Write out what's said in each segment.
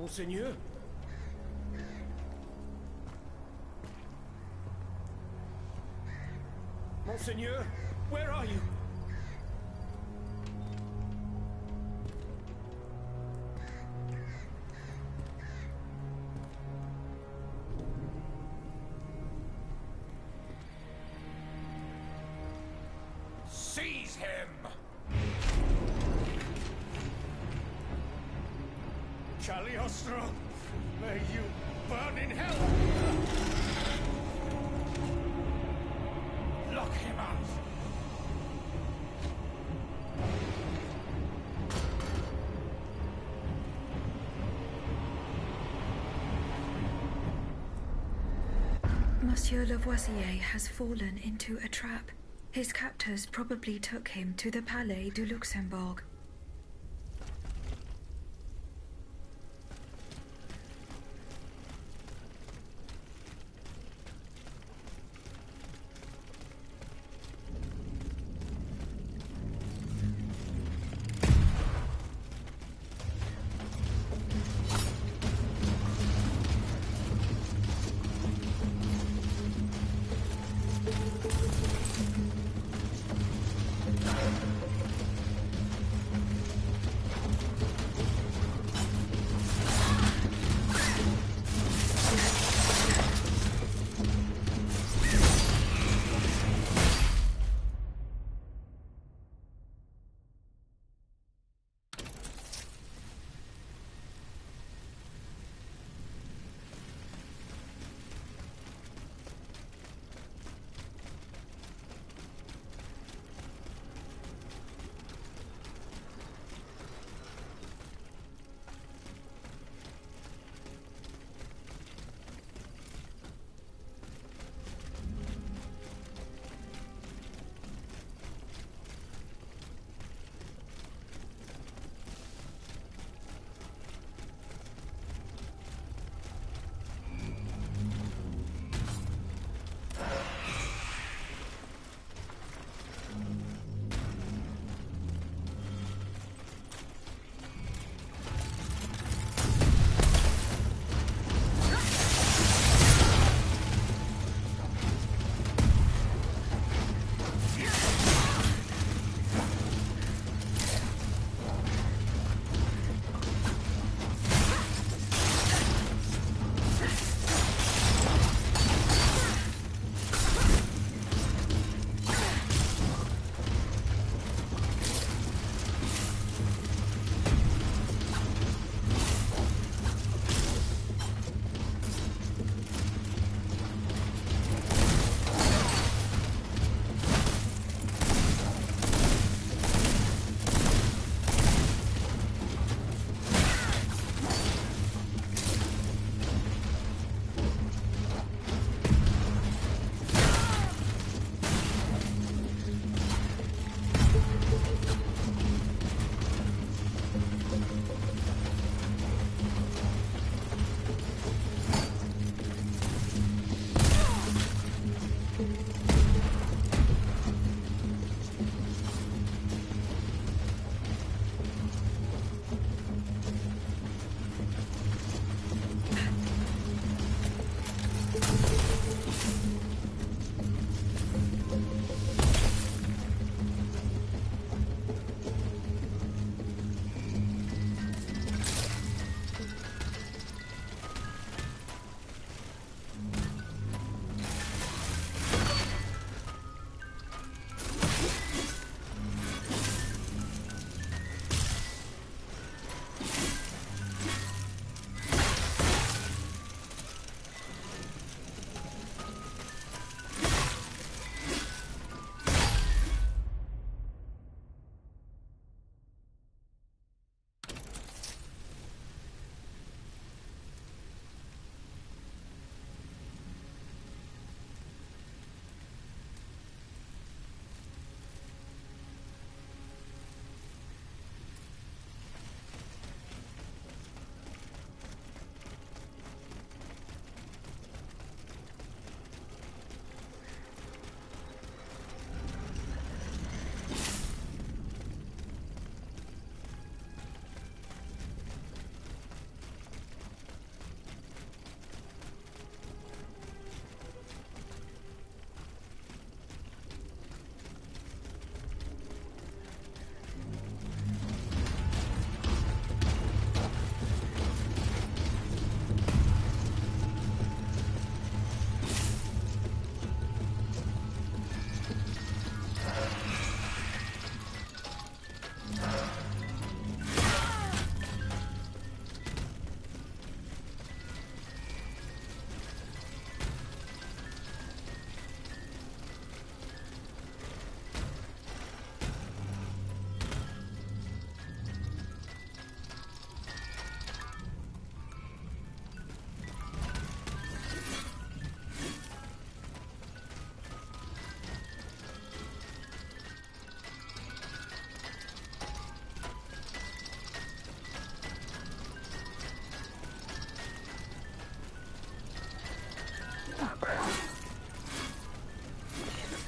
Monseigneur? Monseigneur, where are you? Seize him! Cagliostro, may you burn in hell! Lock him out! Monsieur Lavoisier has fallen into a trap. His captors probably took him to the Palais du Luxembourg.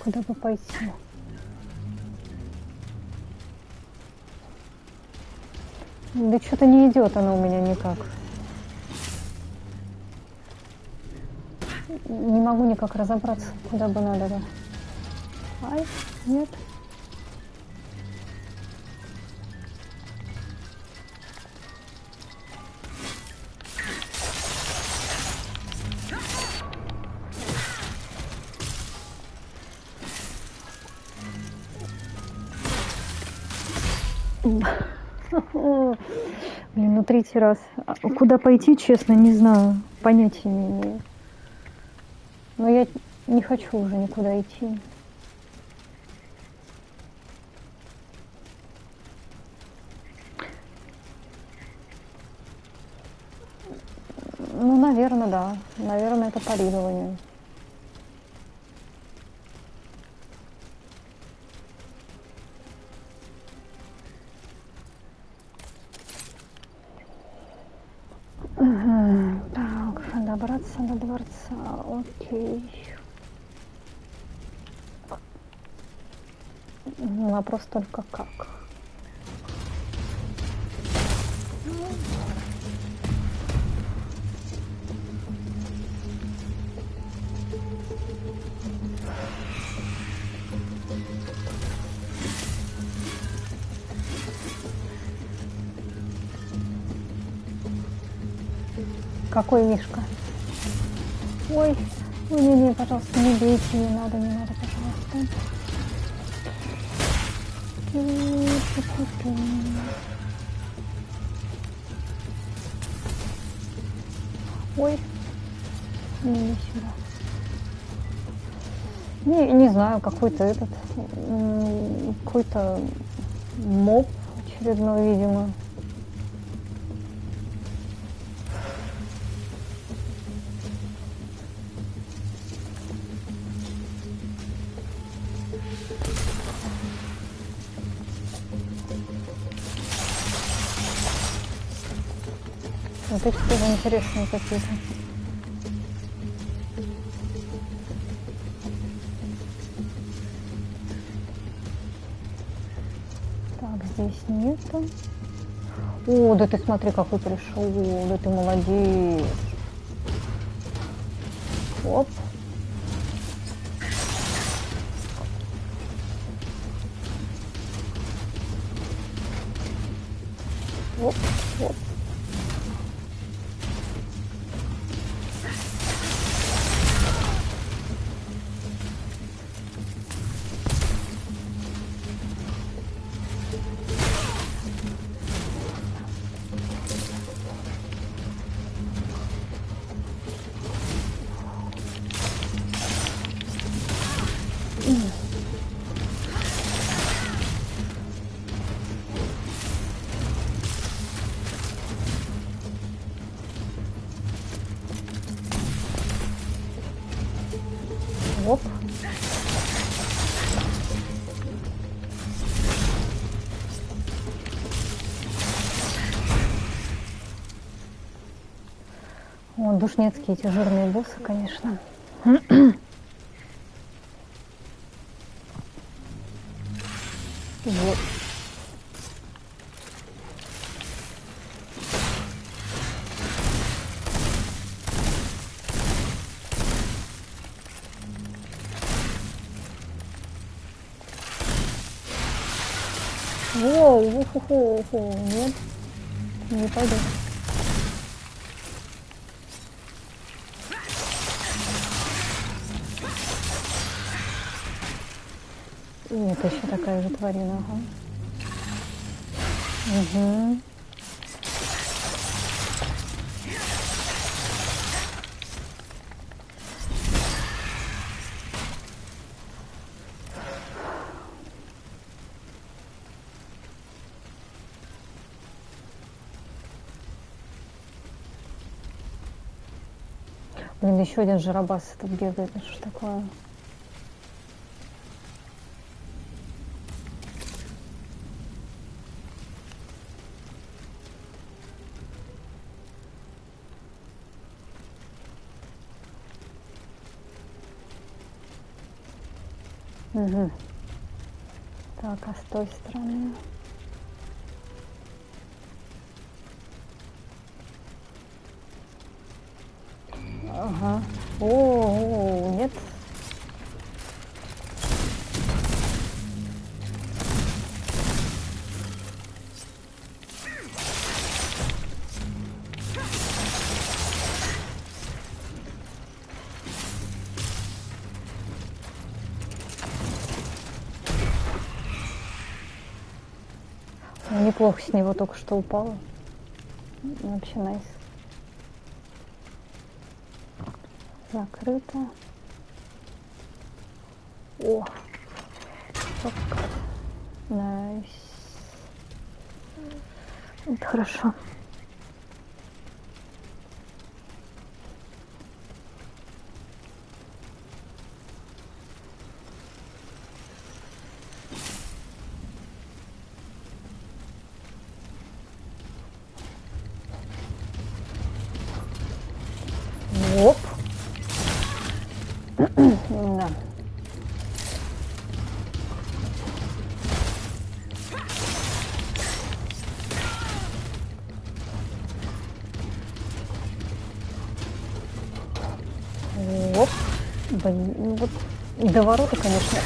Куда бы пойти? Да что-то не идет она у меня никак. Не могу никак разобраться, куда бы надо. Да. Ай, нет. Блин, ну третий раз. Куда пойти, честно, не знаю. Понятия не имею. Но я не хочу уже никуда идти. Ну, наверное, да. Наверное, это парирование. Так, добраться до дворца. Окей. Вопрос только как. Какой мишка? Ой, не, пожалуйста, не бейте, не надо, пожалуйста. Ой, не сюда. Не знаю, какой-то какой-то моб очередной, видимо. Вот эти тоже интересные какие-то. Так, здесь нету. О, да ты смотри, какой пришел. Да ты молодец. Оп. Оп, оп. Оп. О, душнецкие эти жирные боссы, конечно. Вот. Воу, нет, не пойду. Это еще такая же тварина, ага. Угу. Блин, еще один жиробас тут бегает, это что такое? Угу. Так, а с той стороны? Ага. О, нет. Неплохо с него только что упало. Вообще найс. Закрыто. О! Найс. Это хорошо. Оп. Да. Оп. Блин, ну вот до ворота, конечно.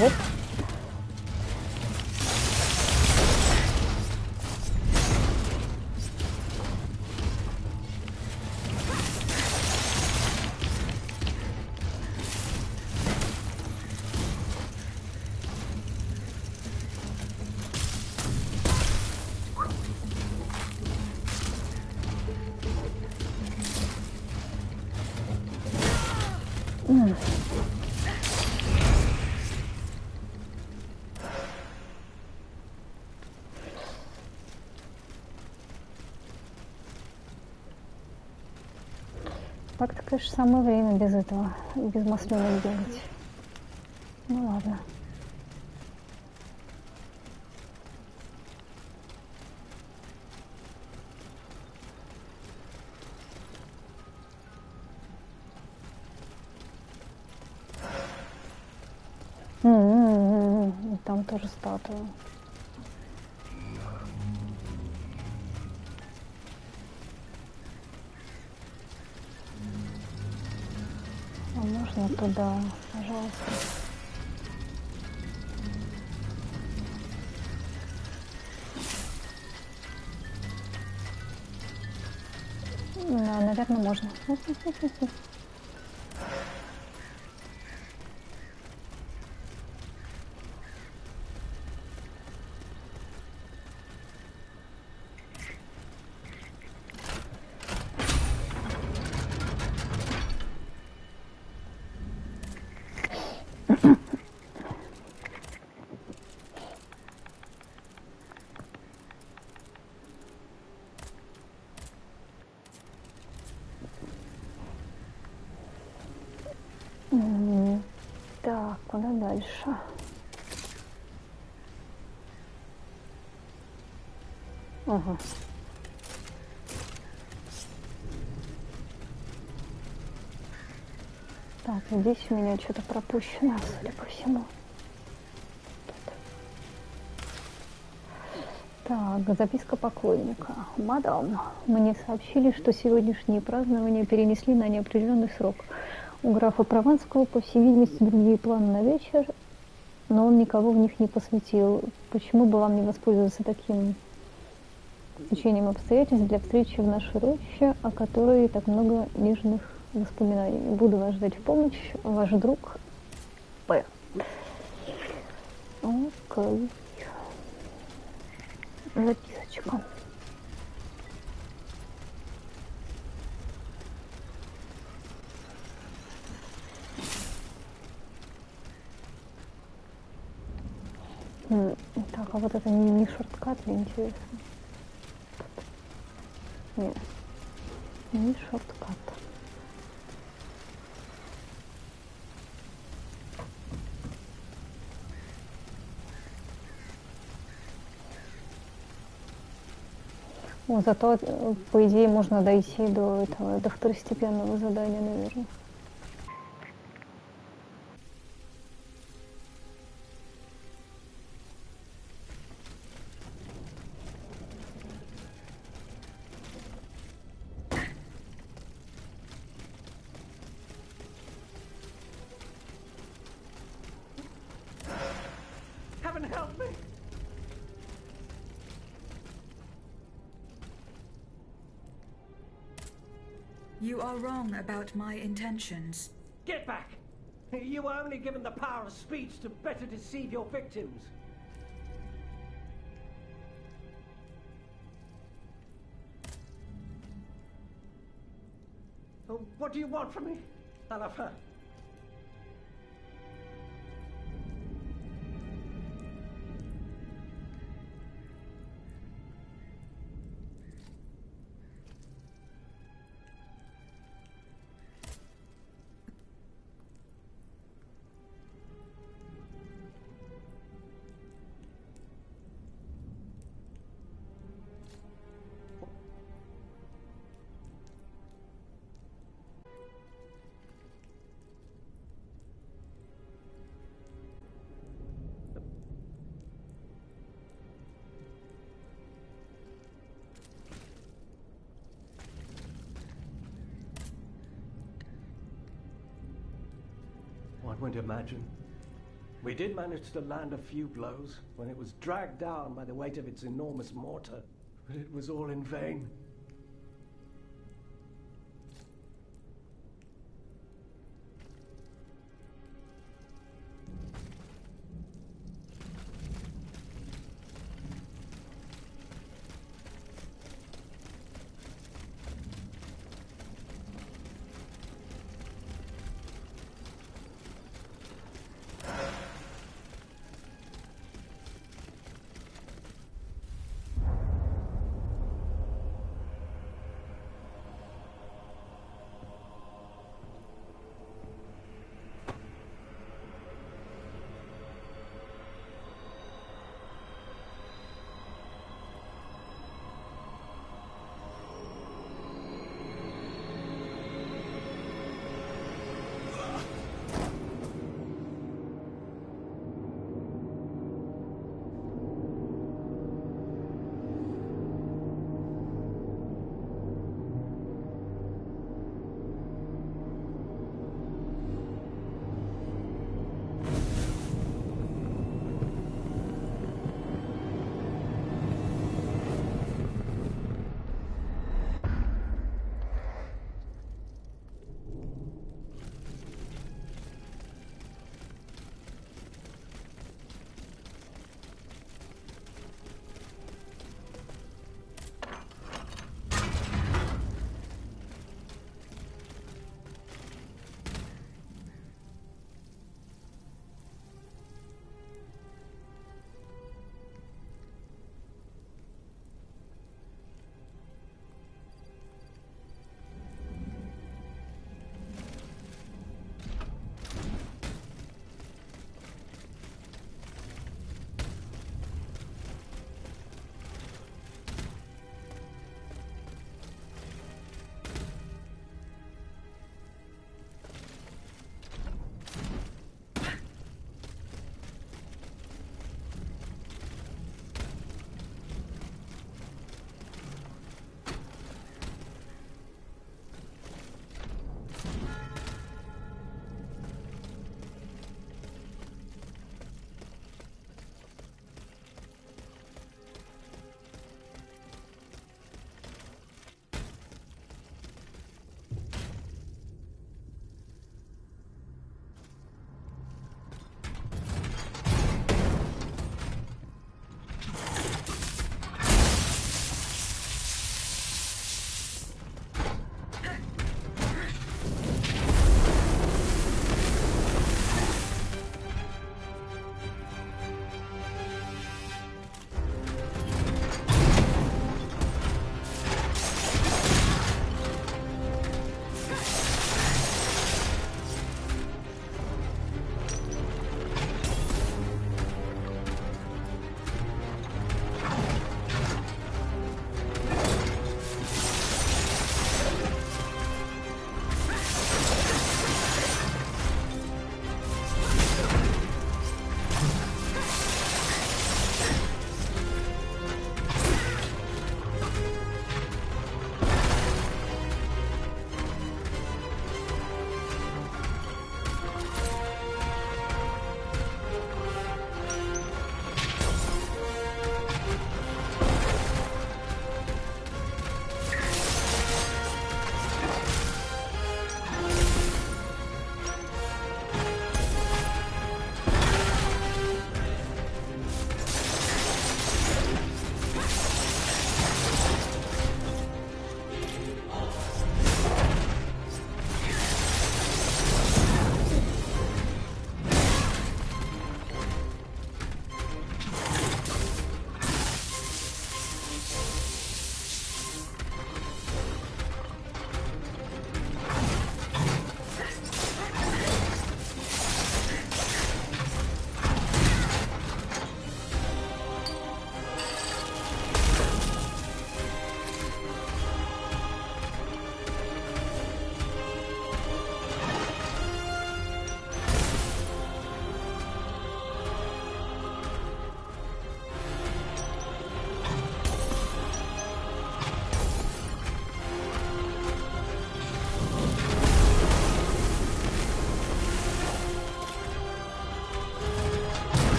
Вот. Так-то, конечно, самое время без этого, без масленок делать. Ну ладно. Там тоже статуя. А можно туда, пожалуйста? Да, наверное, можно. Так, куда дальше? Ага. Так, здесь у меня что-то пропущено, судя по всему. Так, записка поклонника. Мадам, мне сообщили, что сегодняшние празднования перенесли на неопределенный срок. У графа Прованского, по всей видимости, другие планы на вечер, но он никого в них не посвятил. Почему бы вам не воспользоваться таким течением обстоятельств для встречи в нашей роще, о которой так много нежных воспоминаний? Буду вас ждать в помощь. Ваш друг П. Окей. Записочка. Так, а вот это не шорткат ли, интересно? Нет, не шорткат. О, зато, по идее, можно дойти до второстепенного задания, наверное. Heaven help me! You are wrong about my intentions. Get back! You were only given the power of speech to better deceive your victims. Oh, what do you want from me, à la fin? One would imagine. We did manage to land a few blows when it was dragged down by the weight of its enormous mortar, but it was all in vain.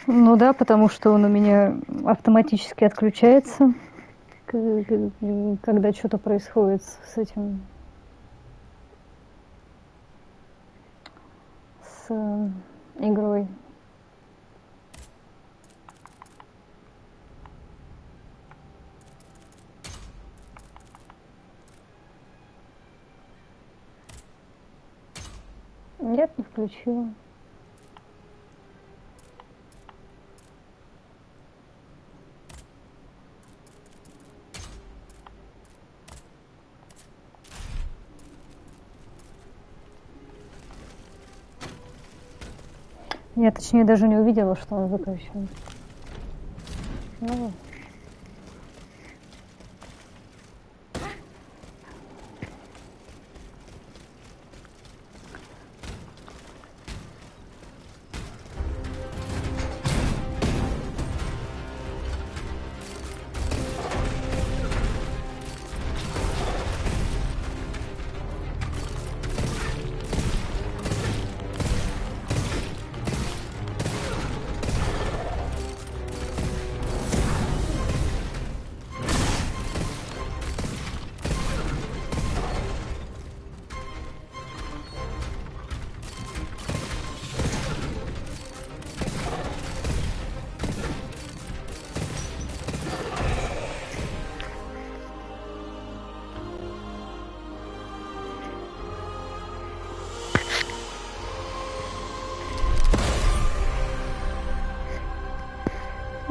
Ну да, потому что он у меня автоматически отключается, когда что-то происходит с этим, с игрой. Нет, не включила. Я, точнее, даже не увидела, что он выключен. Ну.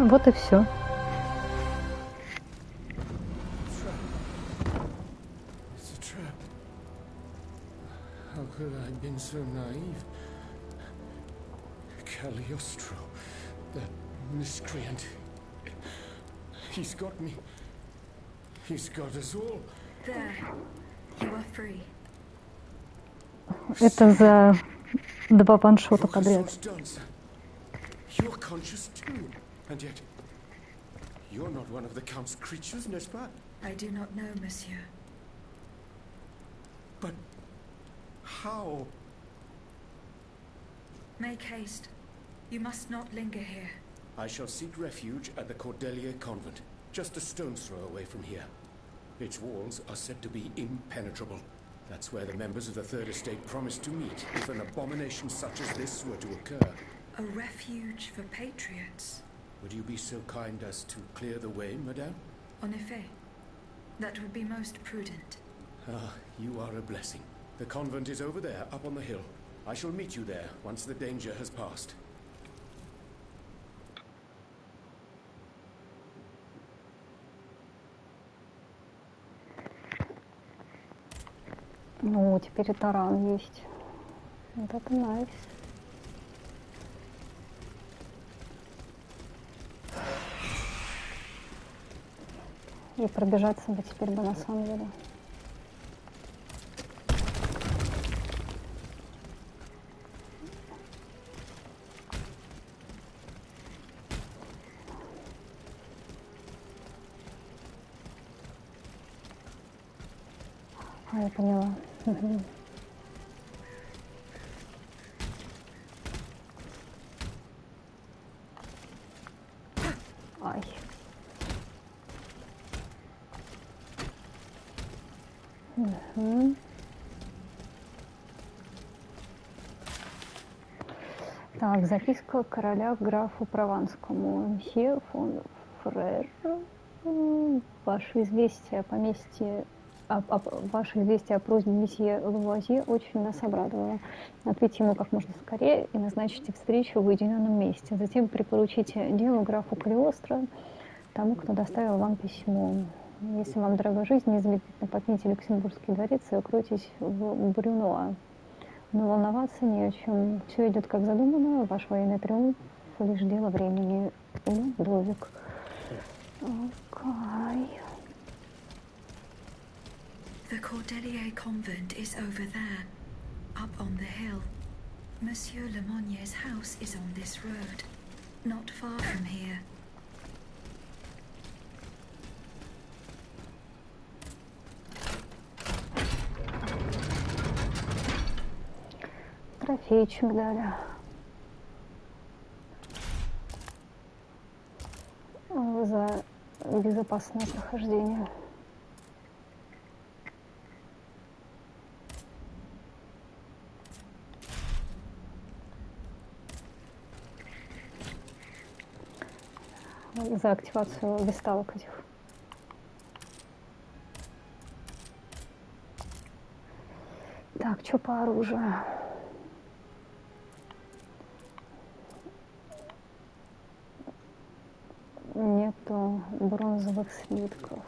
Вот и все. It's a trap. How could I have been so naive? Cagliostro, that miscreant. He's got me. He's got us all. There. You are free. Это за 2 ваншота подряд. You're conscious too. And yet, you're not one of the Count's creatures, n'est-ce pas? I do not know, monsieur. But how? Make haste. You must not linger here. I shall seek refuge at the Cordelia Convent, just a stone's throw away from here. Its walls are said to be impenetrable. That's where the members of the Third Estate promised to meet if an abomination such as this were to occur. A refuge for patriots. Would you be so kind as to clear the way, madame? En effet. That would be most prudent. Ah, you are a blessing. The convent is over there, up on the hill. I shall meet you there once the danger has passed. Ну, теперь и таран есть. Вот это найс. И пробежаться бы теперь бы на самом деле. А, я поняла. Угу. Ай. Угу. Так, записка короля графу Прованскому. Мсье фон Фрер, ваше известие о поместье, ваше известие о просьбе месье Лавуазье очень нас обрадовало. Ответьте ему как можно скорее и назначите встречу в уединенном месте. Затем припоручите дело графу Калиостро, тому, кто доставил вам письмо. Если вам дорога жизнь, незамедлительно покиньте Люксембургский дворец и укройтесь в Брюноа. Но волноваться ни о чем. Все идет как задумано. Ваш военный триумф — лишь дело времени. Довик. Окей. The Cordelier convent is over there, up on the hill. Monsieur Lemonier's house is on this road, not far from here. Трофейчик дали. безопасное прохождение. За активацию висталок этих. Так, что по оружию? Нету бронзовых слитков.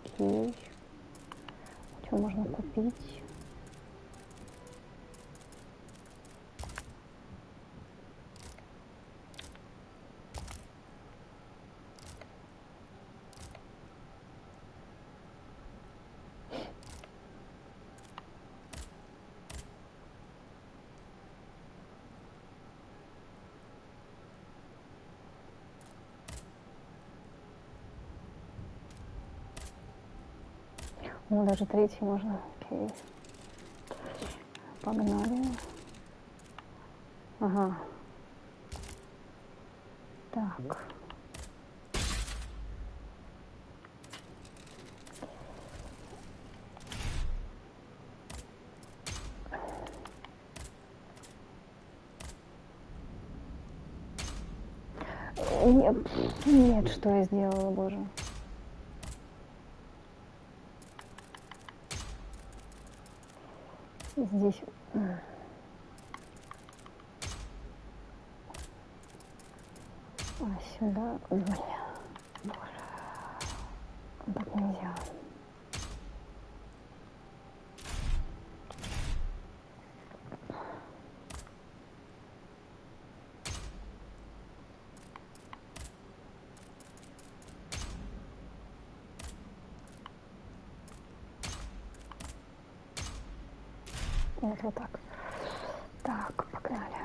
Окей. Что можно купить? Ну, даже третий можно. Окей. Погнали. Ага. Так. Нет, нет, что я сделала, боже. Здесь сюда, бля, боже, так нельзя. Вот так. Так, погнали.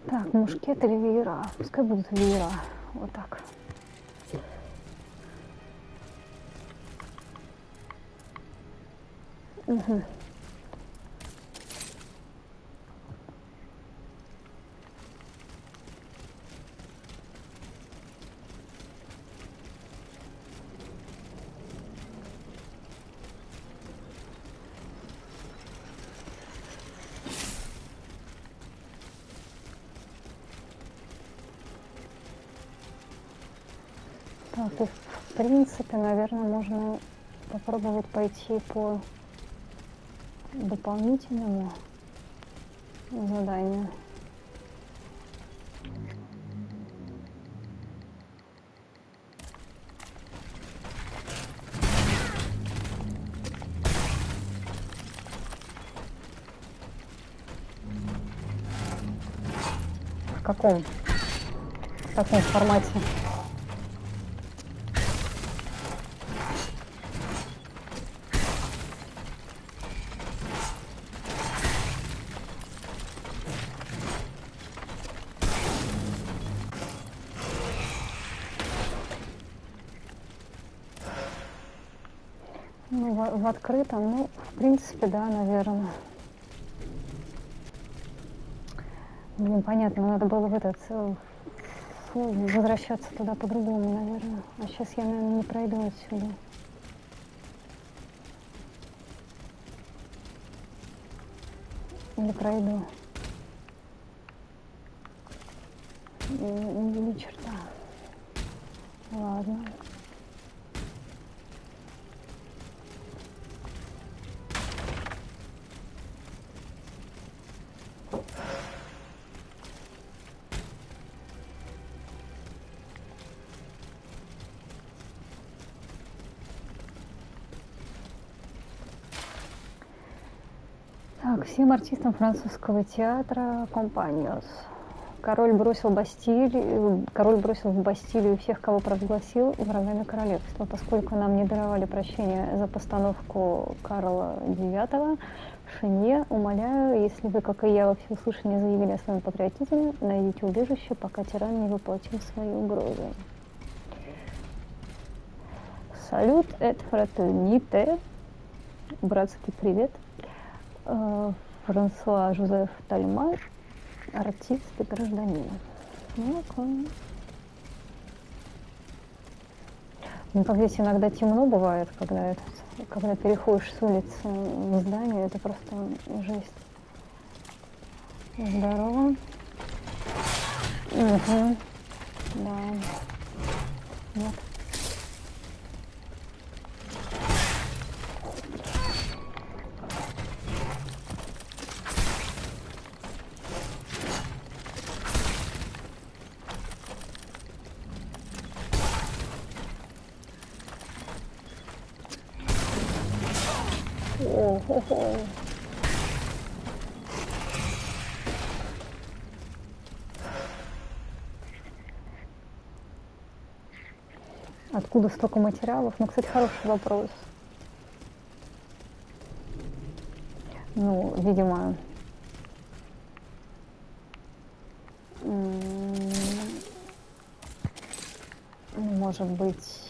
Так, мушкет или веера? Пускай будут веера. Вот так. Угу. Так, и в принципе, наверное, можно попробовать пойти по дополнительному заданию. В каком формате? Ну, в открытом, ну, в принципе, да, наверное. Блин, понятно, надо было в этот возвращаться туда по-другому, наверное. А сейчас я, наверное, не пройду отсюда. Или пройду. Ни черта. Ладно. Так, всем артистам французского театра компаниос. Король бросил в Бастилию всех, кого провозгласил врагами королевства. Поскольку нам не даровали прощения за постановку Карла IX, Шенье, умоляю, если вы, как и я, во всеуслышание заявили о своем патриотизме, найдите убежище, пока тиран не воплотил свои угрозы. Салют, это фратерните, братский привет. Франсуа Жозеф Тальма, артист и гражданин. Ну, как здесь иногда темно бывает, когда переходишь с улицы в здание, это просто жесть. Здорово. Угу. Да. Нет. О-хо-хо. Откуда столько материалов? Ну, кстати, хороший вопрос. Ну, видимо, может быть,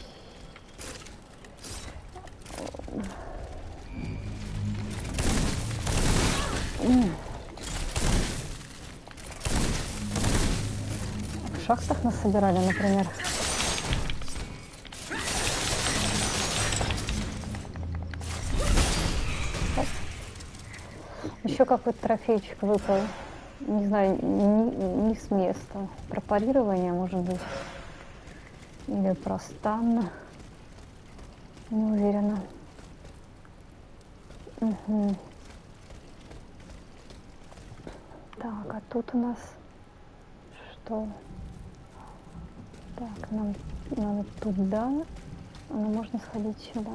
в шахтах нас собирали, например. Еще какой-то трофейчик выпал. Не знаю, не с места. Про парирование, может быть. Или про стан. Не уверена. Угу. Так, а тут у нас что? Так, нам надо туда. Но можно сходить сюда.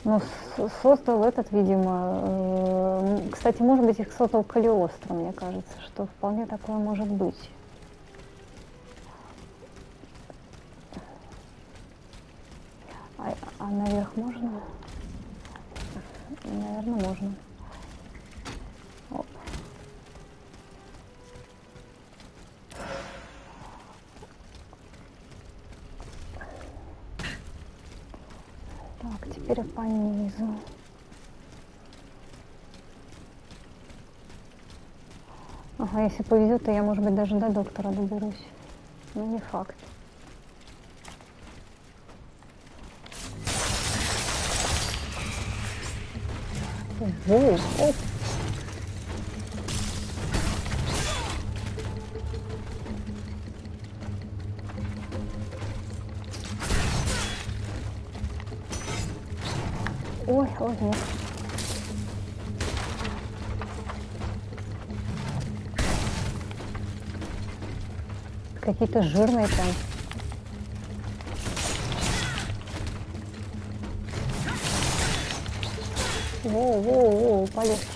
Ну, создал этот, видимо, кстати, может быть, их создал Калиостро, мне кажется, что вполне такое может быть. А наверх можно? Наверное, можно. Оп. Так, теперь по низу. Ага, если повезет, то я, может быть, даже до доктора доберусь. Но не факт. Воу, оп. Ой, ой, нет. Какие-то жирные там. Воу, воу, воу, полегче.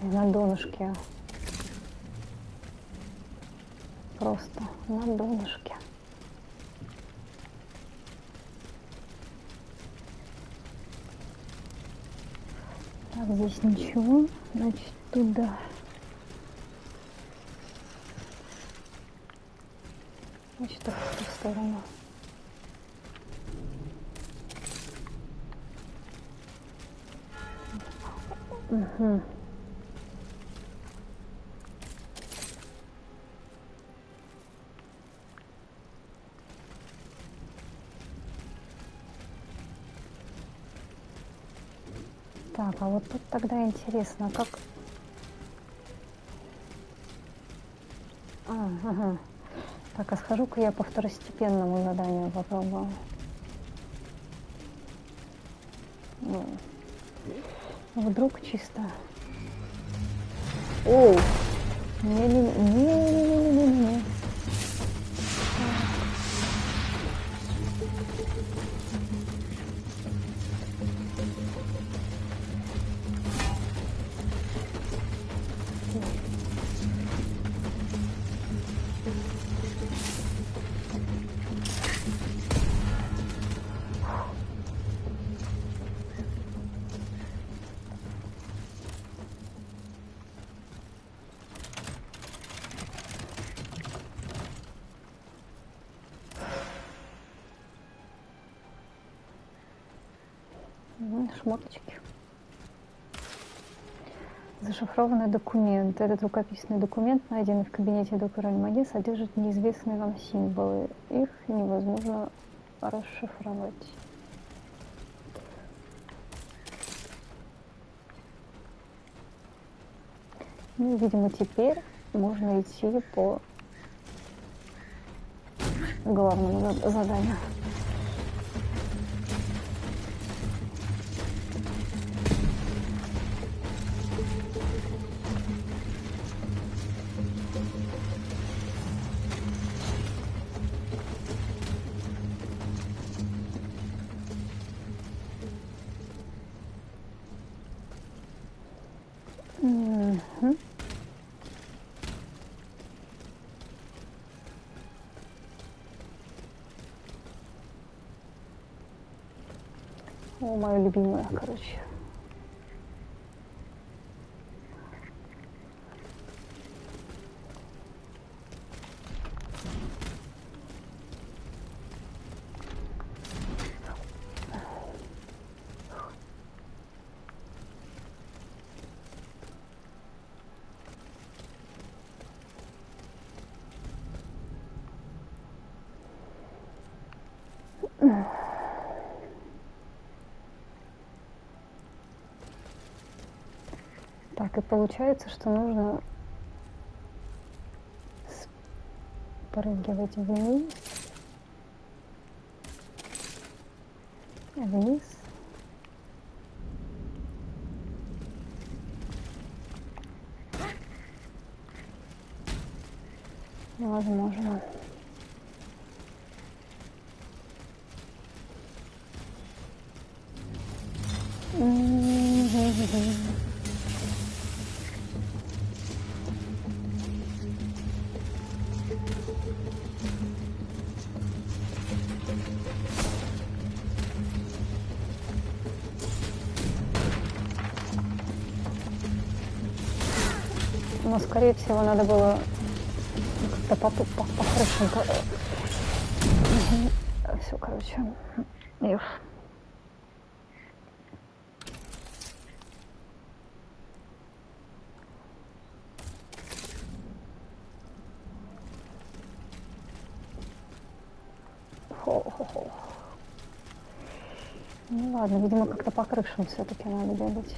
На донышке. Просто на донышке. Так, здесь ничего. Значит, туда. Значит, так, в ту сторону. Угу. Так, а вот тут тогда интересно, как... Ага. Так, а схожу-ка я по второстепенному заданию попробую. Ну, вдруг чисто. Оу! Не-не-не-не-не-не-не-не. Шмоточки. Зашифрованный документ. Этот рукописный документ, найденный в кабинете доктора Альмади, содержит неизвестные вам символы. Их невозможно расшифровать. Ну, видимо, теперь можно идти по главному заданию. О, моя любимая, короче. Так, и получается, что нужно спрыгивать вниз, вниз. Невозможно. Но, скорее всего, надо было как-то по крышам. Все, короче. Эх. Хо-хо-хо. Ну ладно, видимо, как-то по крышам все-таки надо бегать.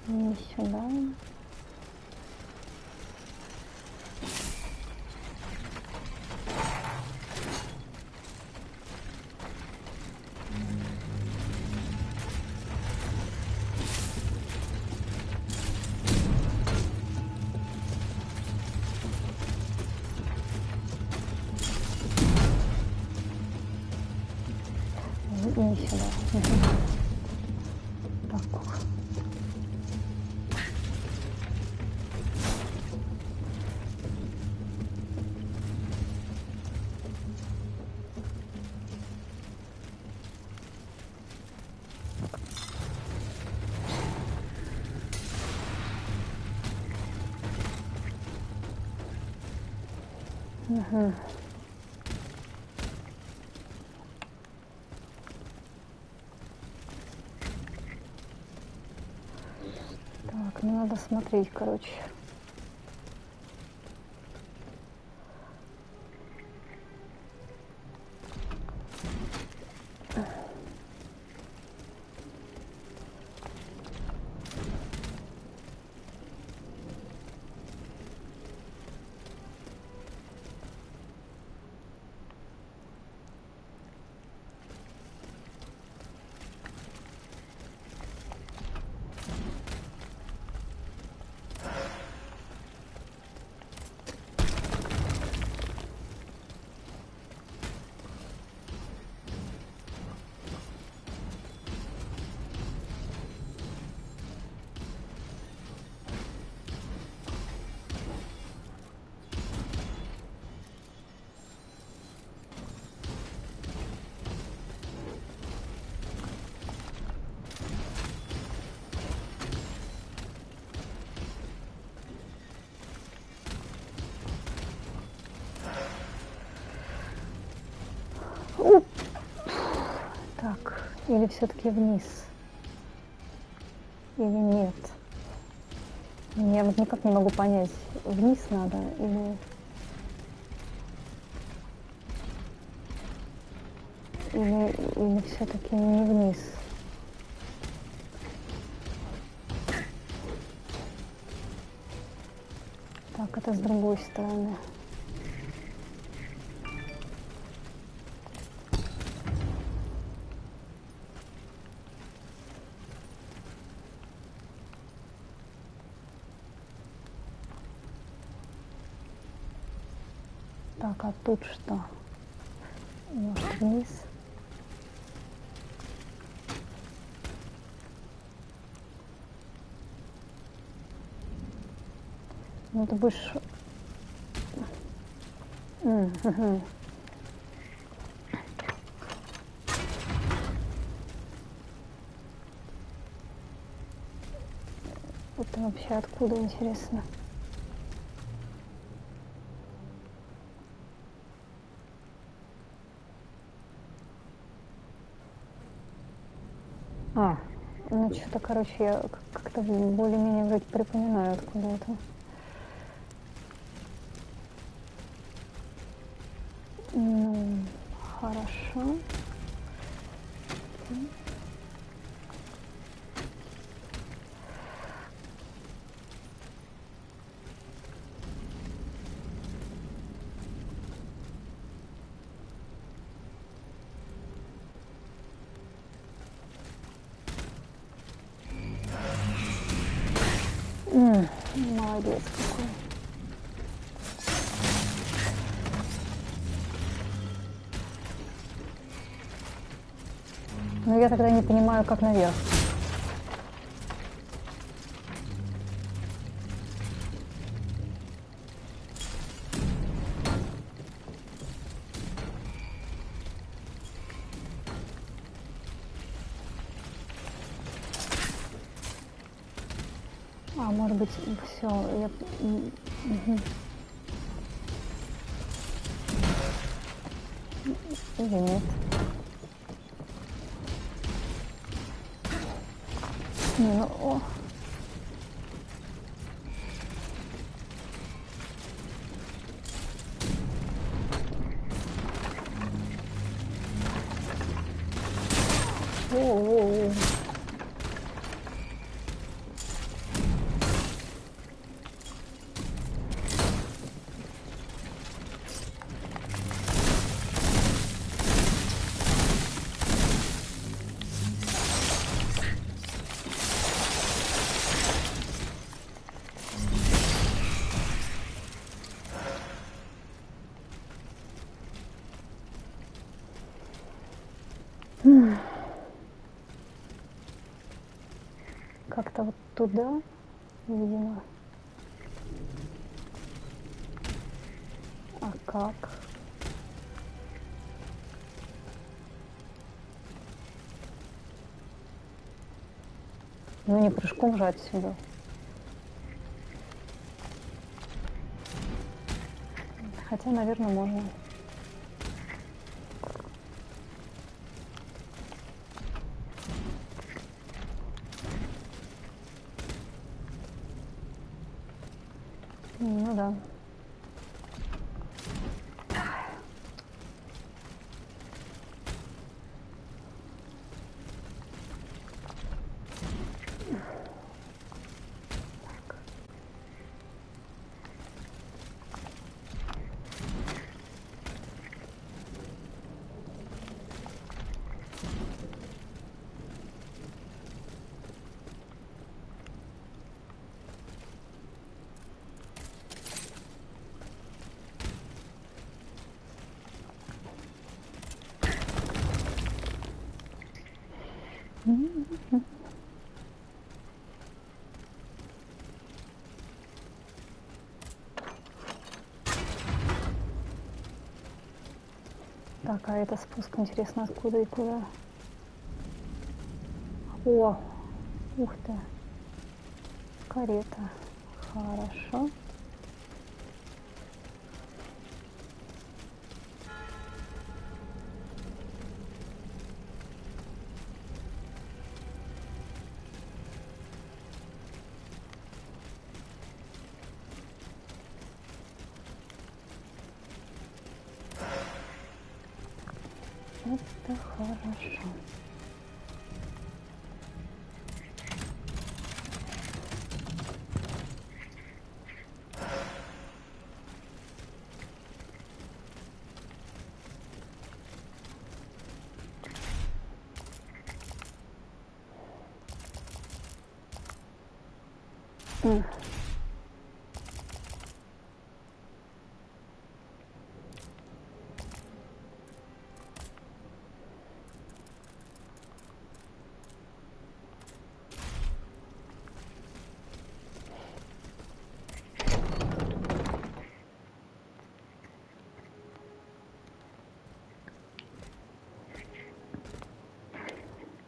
Не сюда. Не сюда. Так. Угу. Так, ну надо смотреть, короче. Или все-таки вниз? Или нет? Я вот никак не могу понять, вниз надо или все-таки не вниз. Так, это с другой стороны. Так, а тут что? Может, вниз? Ну, ты будешь... Это вообще откуда, интересно? Ну что-то, короче, я как-то более-менее вроде припоминаю, откуда это. Ну, хорошо. Молодец какой. Но я тогда не понимаю, как наверх. Может быть, все, я... Или нет. Не, ну... О. О-о-о. Как-то вот туда, видимо. А как? Ну не прыжком же отсюда. Хотя, наверное, можно. Ну да. Так, а это спуск, интересно, откуда и куда? О, ух ты, карета, хорошо. Это хорошо.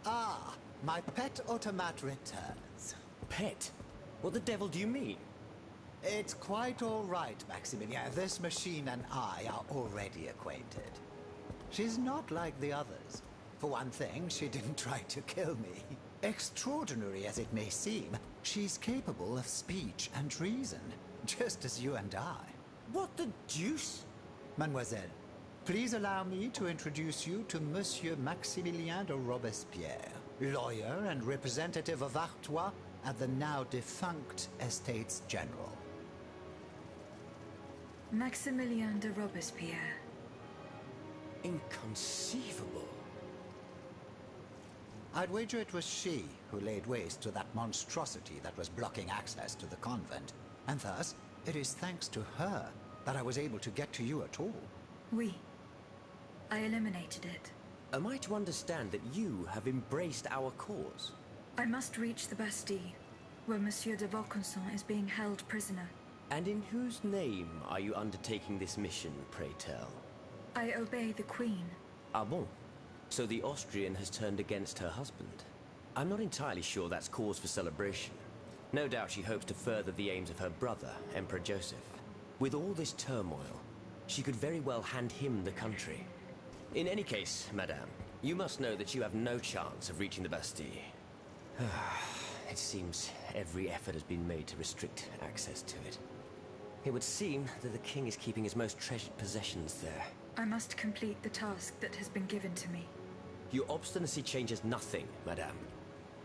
Ah, my pet automat returns. Pet? What the devil do you mean? It's quite all right, Maximilian. This machine and I are already acquainted. She's not like the others. For one thing, she didn't try to kill me. Extraordinary as it may seem, she's capable of speech and reason, just as you and I. What the deuce? Mademoiselle, please allow me to introduce you to Monsieur Maximilien de Robespierre, lawyer and representative of Artois at the now defunct Estates General. Maximilien de Robespierre. Inconceivable. I'd wager it was she who laid waste to that monstrosity that was blocking access to the convent, and thus it is thanks to her that I was able to get to you at all. Oui. I eliminated it. Am I to understand that you have embraced our cause? I must reach the Bastille, where Monsieur de Vaucanson is being held prisoner. And in whose name are you undertaking this mission, pray tell? I obey the Queen. Ah bon? So the Austrian has turned against her husband. I'm not entirely sure that's cause for celebration. No doubt she hopes to further the aims of her brother, Emperor Joseph. With all this turmoil, she could very well hand him the country. In any case, madame, you must know that you have no chance of reaching the Bastille. It seems every effort has been made to restrict access to it. It would seem that the king is keeping his most treasured possessions there. I must complete the task that has been given to me. Your obstinacy changes nothing, madame.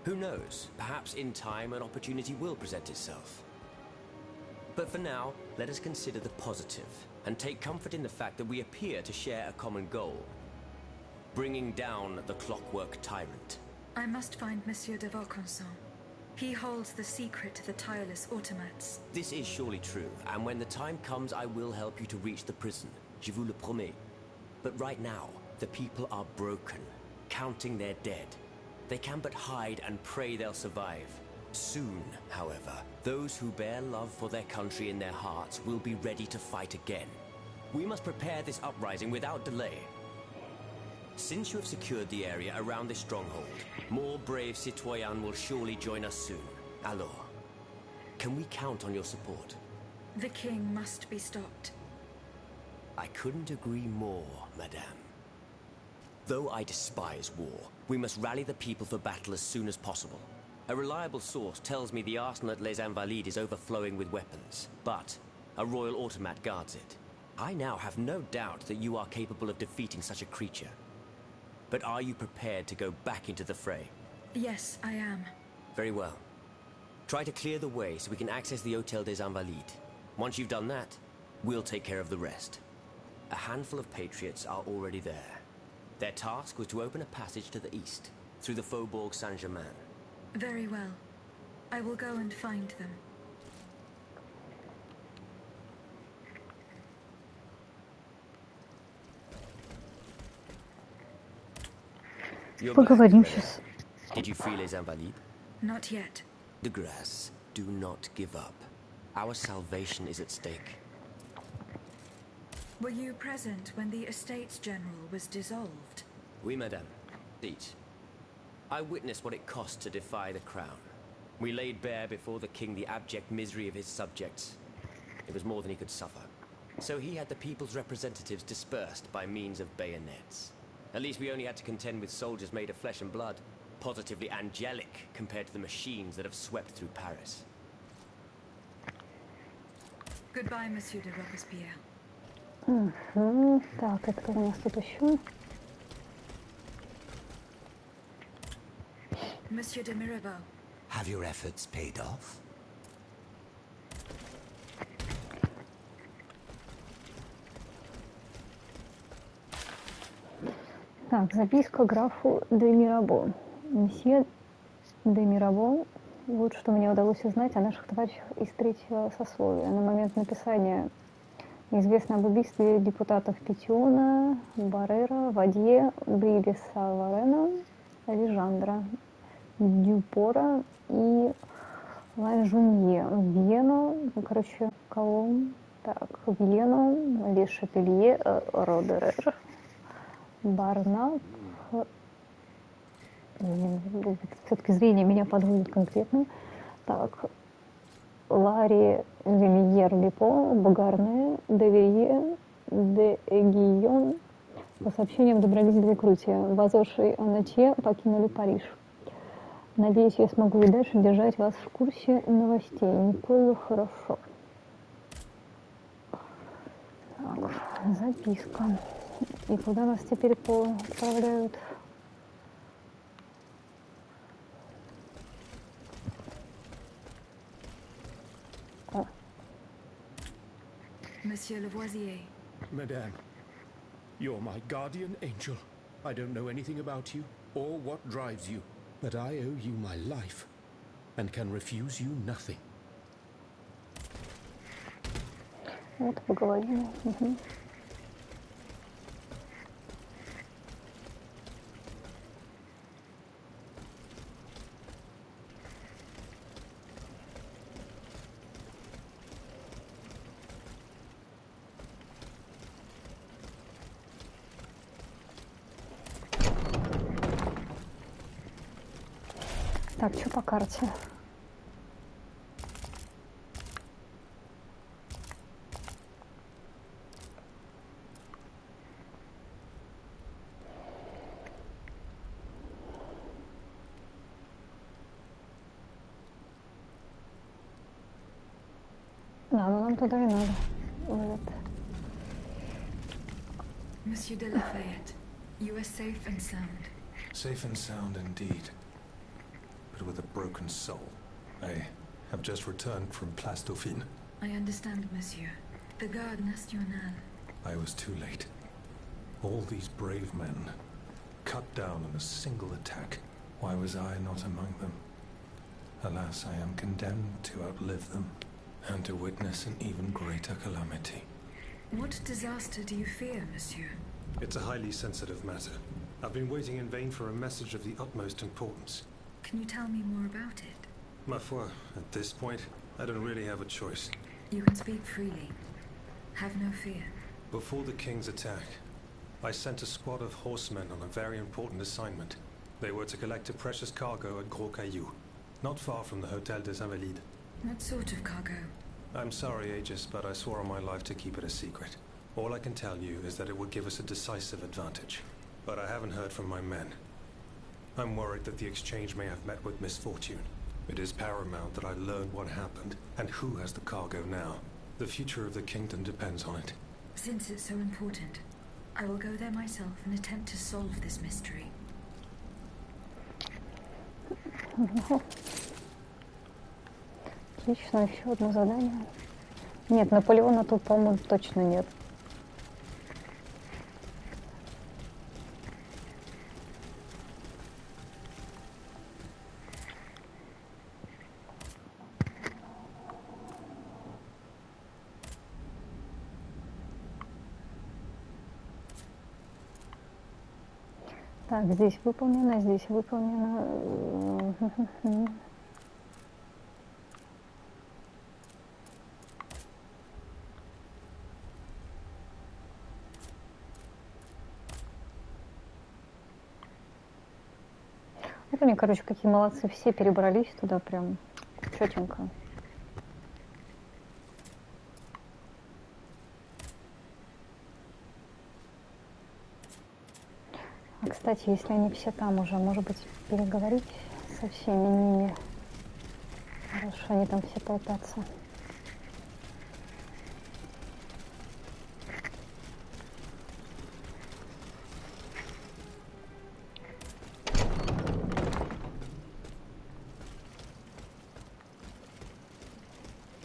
Who knows? Perhaps in time an opportunity will present itself. But for now, let us consider the positive, and take comfort in the fact that we appear to share a common goal. Bringing down the clockwork tyrant. I must find Monsieur de Vaucanson. He holds the secret to the tireless automats. This is surely true, and when the time comes I will help you to reach the prison. Je vous le promets. But right now, the people are broken, counting their dead. They can but hide and pray they'll survive. Soon, however, those who bear love for their country in their hearts will be ready to fight again. We must prepare this uprising without delay. Since you have secured the area around this stronghold, more brave citoyens will surely join us soon. Alors, can we count on your support? The king must be stopped. I couldn't agree more, madame. Though I despise war, we must rally the people for battle as soon as possible. A reliable source tells me the arsenal at Les Invalides is overflowing with weapons, but a royal automat guards it. I now have no doubt that you are capable of defeating such a creature. But are you prepared to go back into the fray? Yes, I am. Very well. Try to clear the way so we can access the Hôtel des Invalides. Once you've done that, we'll take care of the rest. A handful of patriots are already there. Their task was to open a passage to the east, through the Faubourg Saint-Germain. Very well. I will go and find them. You're Поговорим back, сейчас. Did you free Les Invalides? Not yet. De grâce, do not give up. Our salvation is at stake. Were you present when the Estates General was dissolved? Oui, madame. Eat. I witnessed what it cost to defy the crown. We laid bare before the king the abject misery of his subjects. It was more than he could suffer. So he had the people's representatives dispersed by means of bayonets. At least we only had to contend with soldiers made of flesh and blood, positively angelic compared to the machines that have swept through Paris. Goodbye, Monsieur de Robespierre. Так, это у нас тут еще. Monsieur de Mirabeau. Have your efforts paid off? Так, записка графу де Мирабо. Месье де Мирабо, вот что мне удалось узнать о наших товарищах из третьего сословия. На момент написания известно об убийстве депутатов Петиона, Баррера, Вадье, Брилиса, Варена, Алежандра, Дюпора и Ланжунье. Вену, короче, Колом, так, Вену, Лешапелье, Родерер, Барнап. Все-таки зрение меня подводит конкретно. Так, Ларри, Вильер, Липо, Багарне, Деверье, Де Эгийон. По сообщениям добрались до Викрутия. Вазош и Аначе покинули Париж. Надеюсь, я смогу и дальше держать вас в курсе новостей. Никола, хорошо. Так, записка. И куда нас теперь отправляют? Monsieur Lavoisier. Madame, you're my guardian angel. I don't know anything about you or what drives you, but I owe you my life and can refuse you nothing. Вот поговорили. Угу. Так, что по карте? Да, ну нам туда и надо. Вот. Monsieur de Lafayette, you are safe and sound. Safe and sound indeed, but with a broken soul. I have just returned from Place Dauphine. I understand, monsieur. The Garde Nationale. I was too late. All these brave men, cut down in a single attack. Why was I not among them? Alas, I am condemned to outlive them, and to witness an even greater calamity. What disaster do you fear, monsieur? It's a highly sensitive matter. I've been waiting in vain for a message of the utmost importance. Can you tell me more about it? Ma foi, at this point, I don't really have a choice. You can speak freely. Have no fear. Before the king's attack, I sent a squad of horsemen on a very important assignment. They were to collect a precious cargo at Gros Caillou, not far from the Hôtel des Invalides. What sort of cargo? I'm sorry, Aegis, but I swore on my life to keep it a secret. All I can tell you is that it would give us a decisive advantage. But I haven't heard from my men. I'm worried that the exchange may have met with misfortune. It is paramount that I learn what happened and who has the cargo now. The future of the kingdom depends on it. Since it's so important, I will go there myself and attempt to solve this mystery. Отлично, еще одно задание. Нет, Наполеона тут, по-моему, точно нет. Так, здесь выполнено, здесь выполнено. Вот они, короче, какие молодцы, все перебрались туда прям четенько. А, кстати, если они все там уже, может быть, переговорить со всеми ними. Хорошо, они там все толпятся.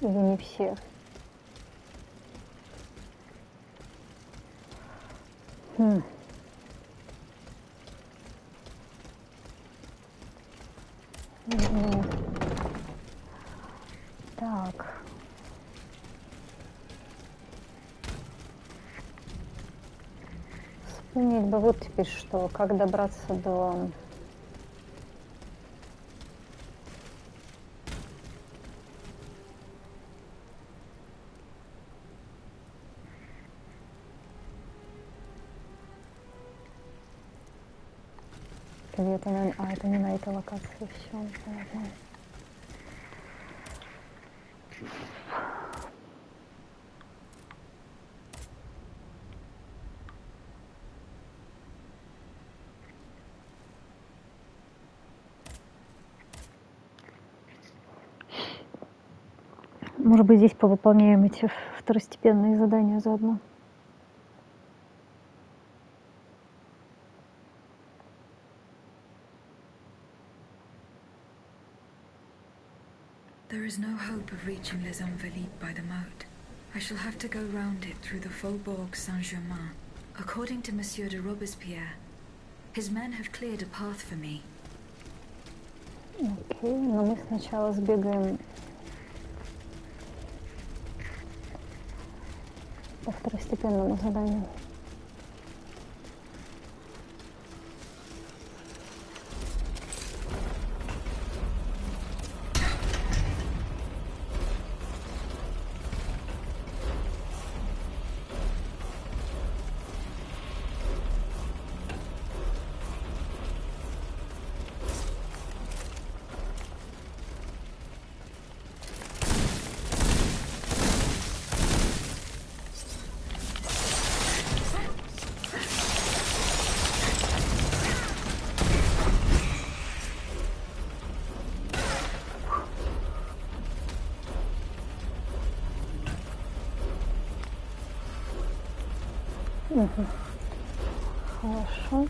Или не все? Так. Вспомнить бы вот теперь что, как добраться до... Где-то на... А, это не на этой локации, все, понятно. Может быть, здесь повыполняем эти второстепенные задания заодно. There is no hope of reaching Les Invalides by the moat. I shall have to go round it through the Faubourg Saint-Germain. According to Monsieur de Robespierre, his men have cleared a path for me. Окей, но мы сначала сбегаем по второстепенному заданию. Хорошо.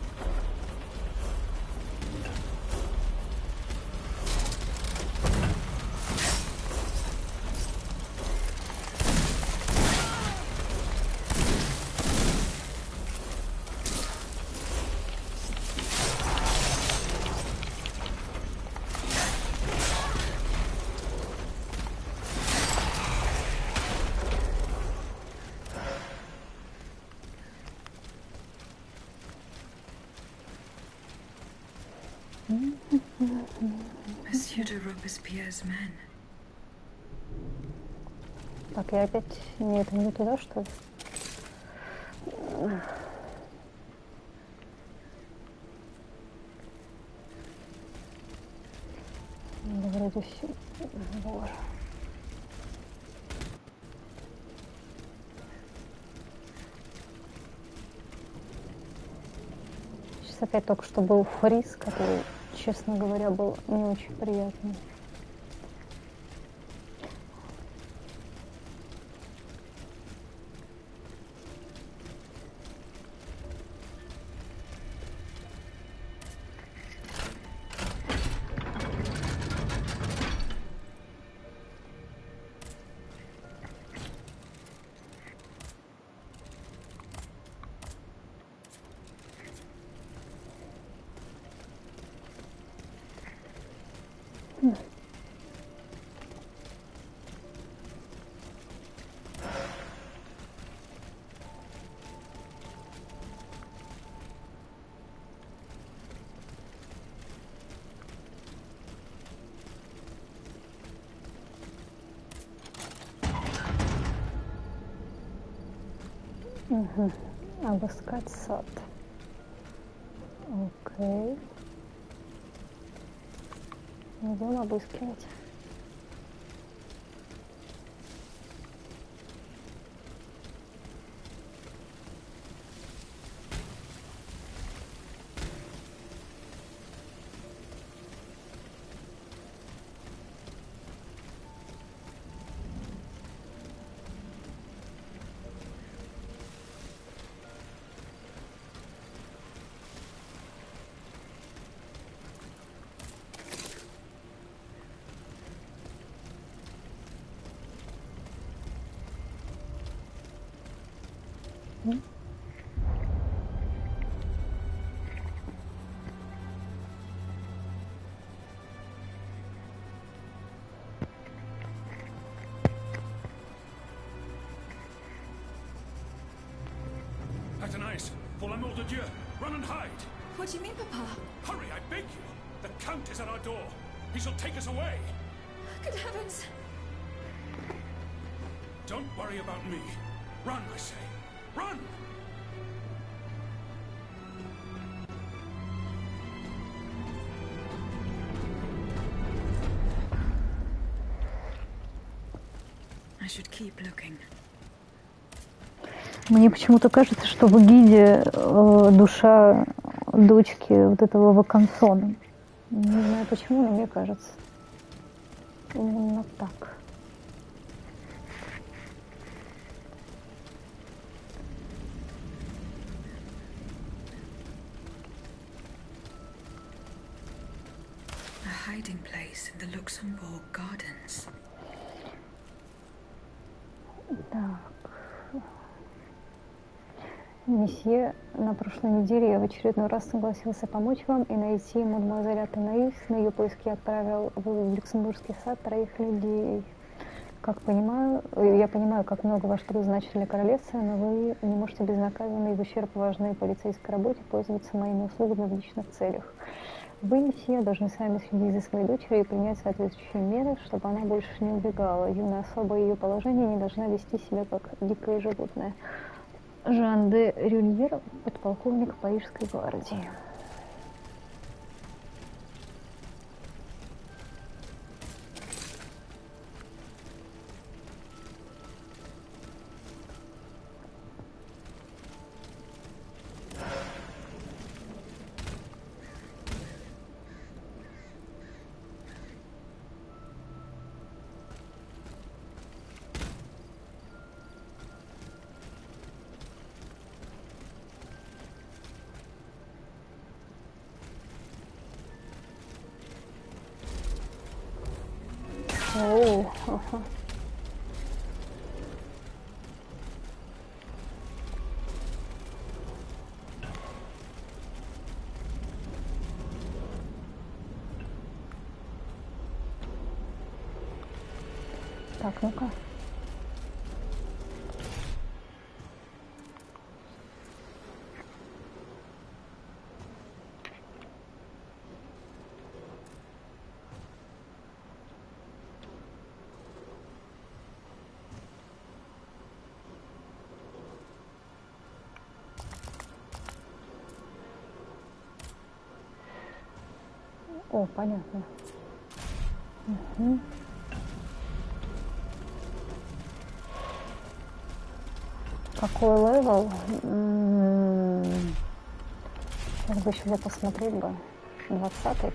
Monsieur de Robespierre's men. Так, я опять не туда, что ли? Да, вроде все. Боже. Сейчас опять только что был фриз, который, честно говоря, был не очень приятный. Угу. Обыскать сад. Окей. Идем обыскивать. Athénaïs, pour l'amour de Dieu, run and hide! What do you mean, Papa? Hurry, I beg you! The Count is at our door. He shall take us away. Good heavens! Don't worry about me. Run, I say. Run! I should keep looking. Мне почему-то кажется, что в Эгиде душа дочки вот этого Вакансона. Не знаю почему, но мне кажется. Именно так. A hiding place in the Luxembourg Gardens. Так. Месье, на прошлой неделе я в очередной раз согласился помочь вам и найти мадемуазель Атhénaïs. На ее поиски отправил в Люксембургский сад 3 людей. Как понимаю, я понимаю, как много ваш труд значит для королевства, но вы не можете безнаказанно и в ущерб важной полицейской работе пользоваться моими услугами в личных целях. Вы, месье, должны сами следить за своей дочерью и принять соответствующие меры, чтобы она больше не убегала. Юная особа и ее положение не должна вести себя как дикое животное. Жан де Рюльер, подполковник Парижской гвардии. Оу, ага. Так, ну-ка. О, понятно. Угу. Какой левел? Сейчас бы еще посмотреть бы. 20-й.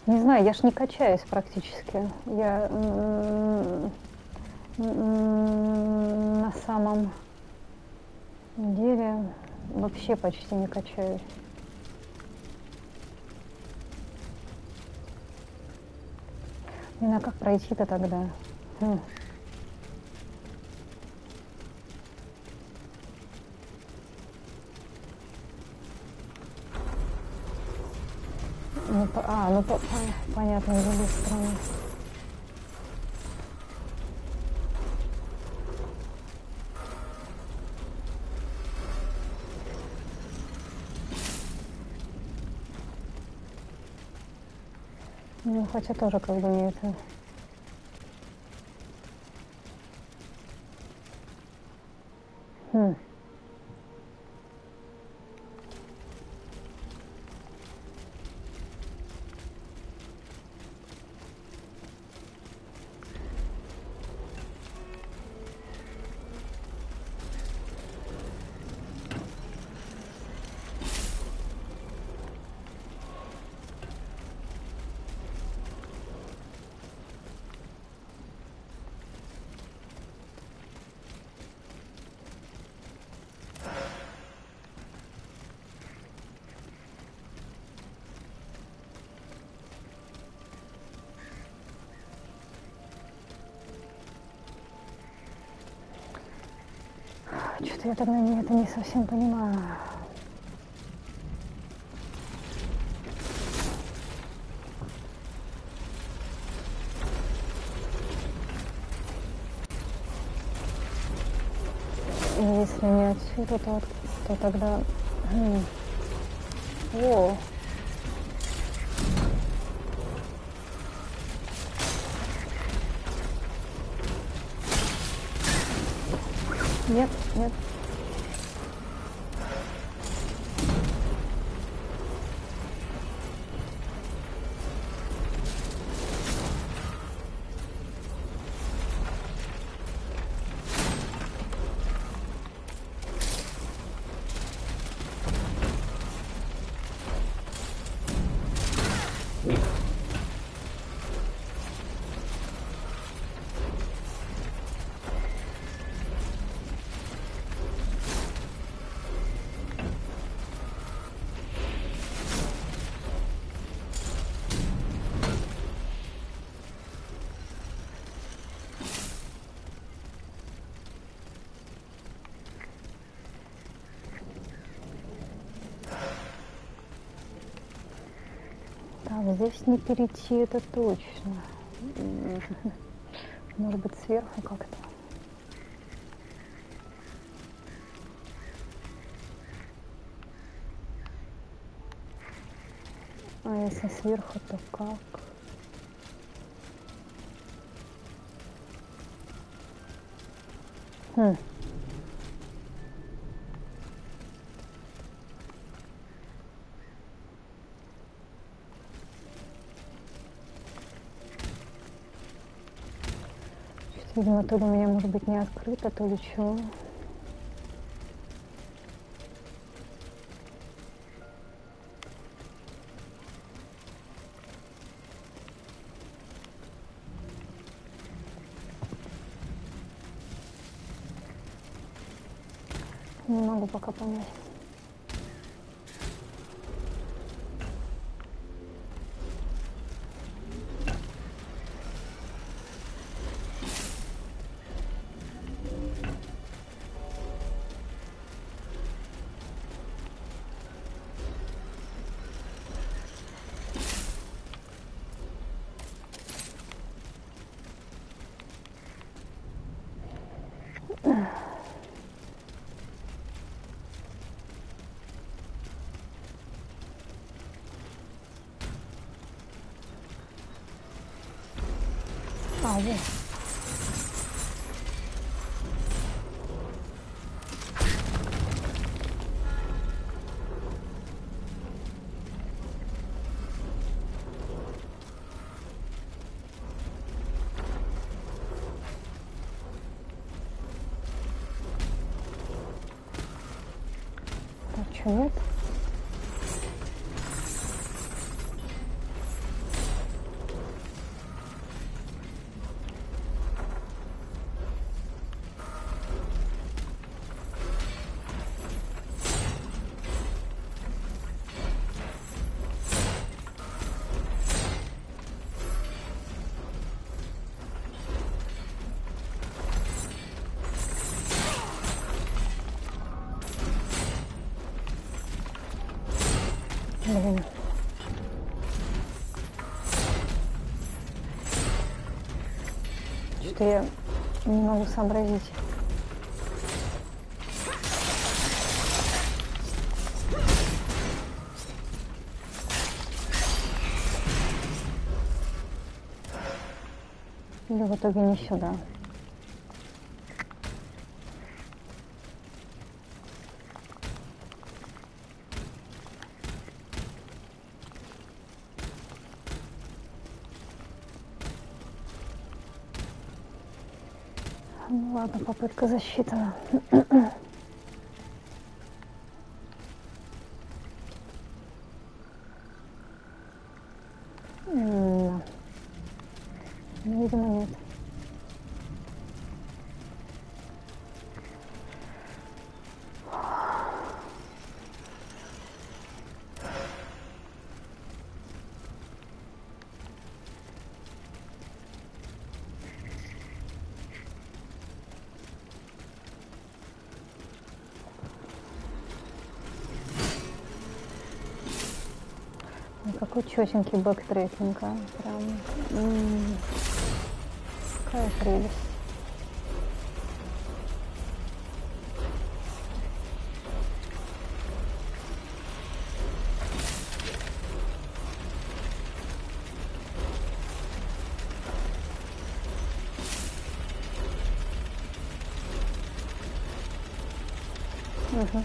Не знаю, я ж не качаюсь практически. Я на самом деле вообще почти не качаюсь. Не знаю, как пройти-то тогда. Понятно, с другой стороны. Ну, хотя тоже как бы не это... Что-то я тогда это не совсем понимаю. Если не отсюда, то тогда... О! Нет, нет. Так, здесь не перейти, это точно. Может быть, сверху как-то. А если сверху, то как? Видимо, то ли у меня, может быть, не открыто, то ли чего. Не могу пока понять. А, вот. Так, что нет? Блин. Что я не могу сообразить. Или в итоге не сюда. Ну ладно, попытка засчитана. Видимо, нет. какой чётенький бэктрекинг, а. Прям... Какая прелесть. Угу.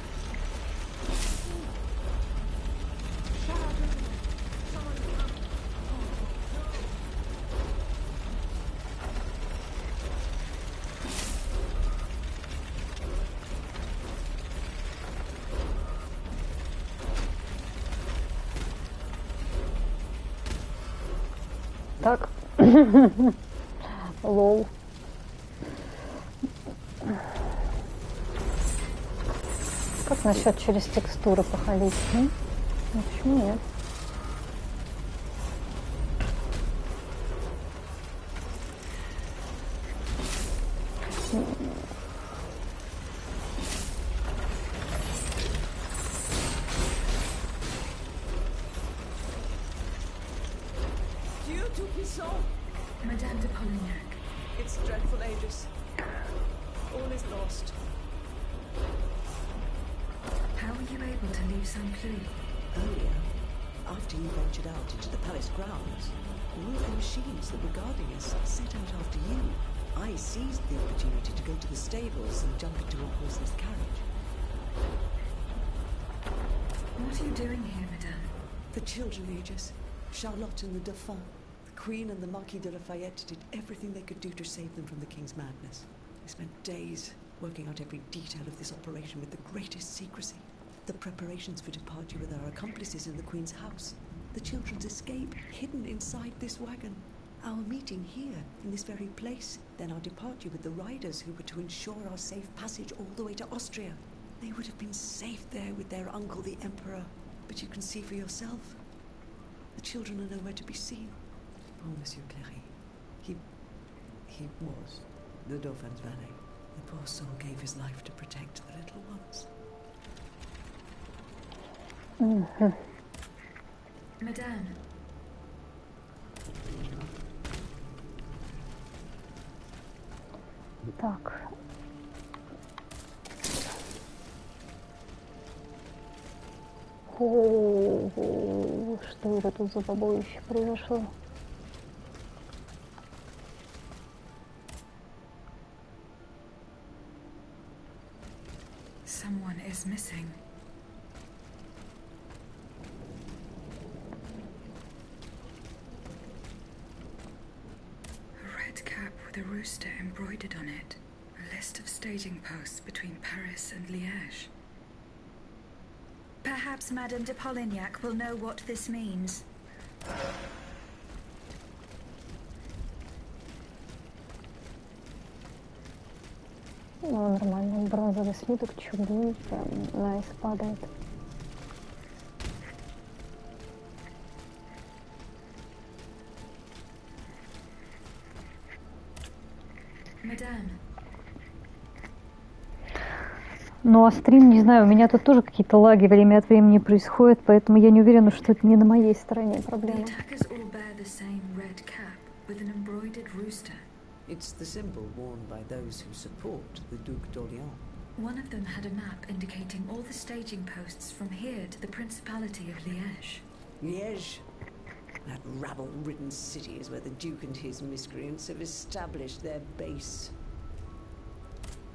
Так. Лол. Как насчет через текстуры походить? Ну, почему нет? Madame de Polignac. It's dreadful, Aegis. All is lost. How were you able to leave St. Cloud? Earlier, after you ventured out into the palace grounds, all of the machines that were guarding us set out after you. I seized the opportunity to go to the stables and jump into a horseless carriage. What are you doing here, Madame? The children, Aegis. Charlotte and the Dauphin. The Queen and the Marquis de Lafayette did everything they could do to save them from the King's madness. They spent days working out every detail of this operation with the greatest secrecy. The preparations for departure with our accomplices in the Queen's house. The children's escape, hidden inside this wagon. Our meeting here, in this very place. Then our departure with the riders who were to ensure our safe passage all the way to Austria. They would have been safe there with their uncle, the Emperor. But you can see for yourself. The children are nowhere to be seen. Oh, Monsieur Cléry. He was the Dauphin's valet. The poor soul gave his life to protect the little ones. Угу. Madame. Так. О, что это тут за побоище произошло? Someone is missing. A red cap with a rooster embroidered on it. A list of staging posts between Paris and Liège. Perhaps Madame de Polignac will know what this means. Ну, нормально. Бронзовый слиток, чугун, прям найс падает. Madame. Ну, а стрим, не знаю, у меня тут тоже какие-то лаги время от времени происходят, поэтому я не уверена, что это не на моей стороне проблема. It's the symbol worn by those who support the Duc d'Orléans. One of them had a map indicating all the staging posts from here to the Principality of Liège. Liège? That rabble-ridden city is where the Duke and his miscreants have established their base.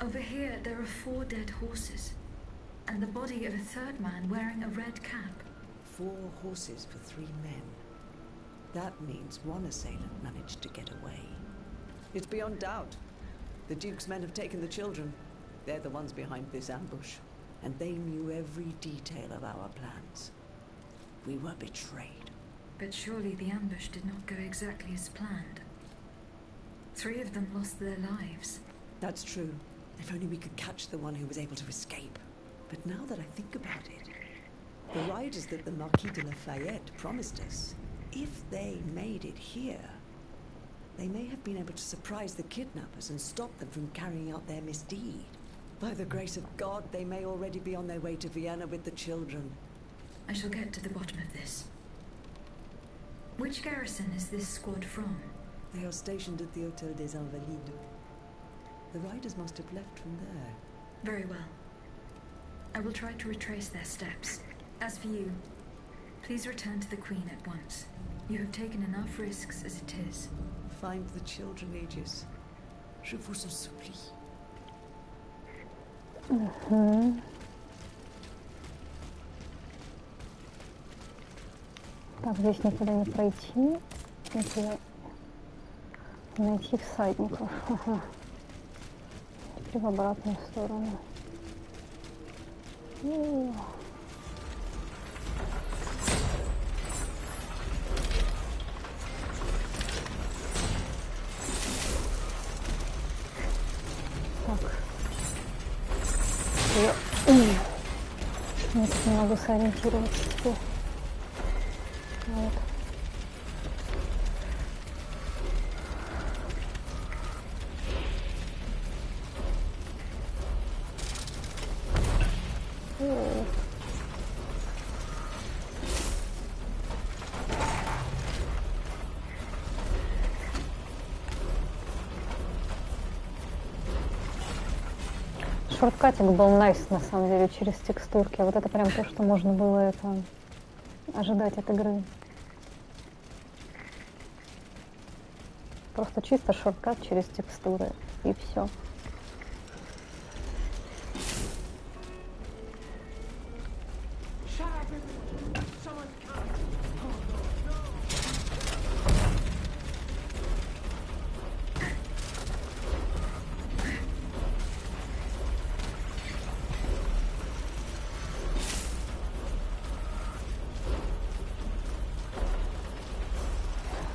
Over here, there are 4 dead horses, and the body of a third man wearing a red cap. 4 horses for 3 men. That means one assailant managed to get away. It's beyond doubt. The Duke's men have taken the children. They're the ones behind this ambush, and they knew every detail of our plans. We were betrayed. But surely the ambush did not go exactly as planned. 3 of them lost their lives. That's true. If only we could catch the one who was able to escape. But now that I think about it, the riders that the Marquis de Lafayette promised us, if they made it here, they may have been able to surprise the kidnappers and stop them from carrying out their misdeed. By the grace of God, they may already be on their way to Vienna with the children. I shall get to the bottom of this. Which garrison is this squad from? They are stationed at the Hôtel des Invalides. The riders must have left from there. Very well. I will try to retrace their steps. As for you, please return to the Queen at once. You have taken enough risks as it is. Find the children, Aegis. Je vous en supplie. Так, здесь никуда не пройти. Это найти всадников. Ага. Теперь в обратную сторону. Так. Я тут не могу сориентироваться теперь. Вот. Шорткатик был найс, на самом деле, через текстурки. Вот это прям то, что можно было это ожидать от игры. Просто чисто шорткат через текстуры, и все.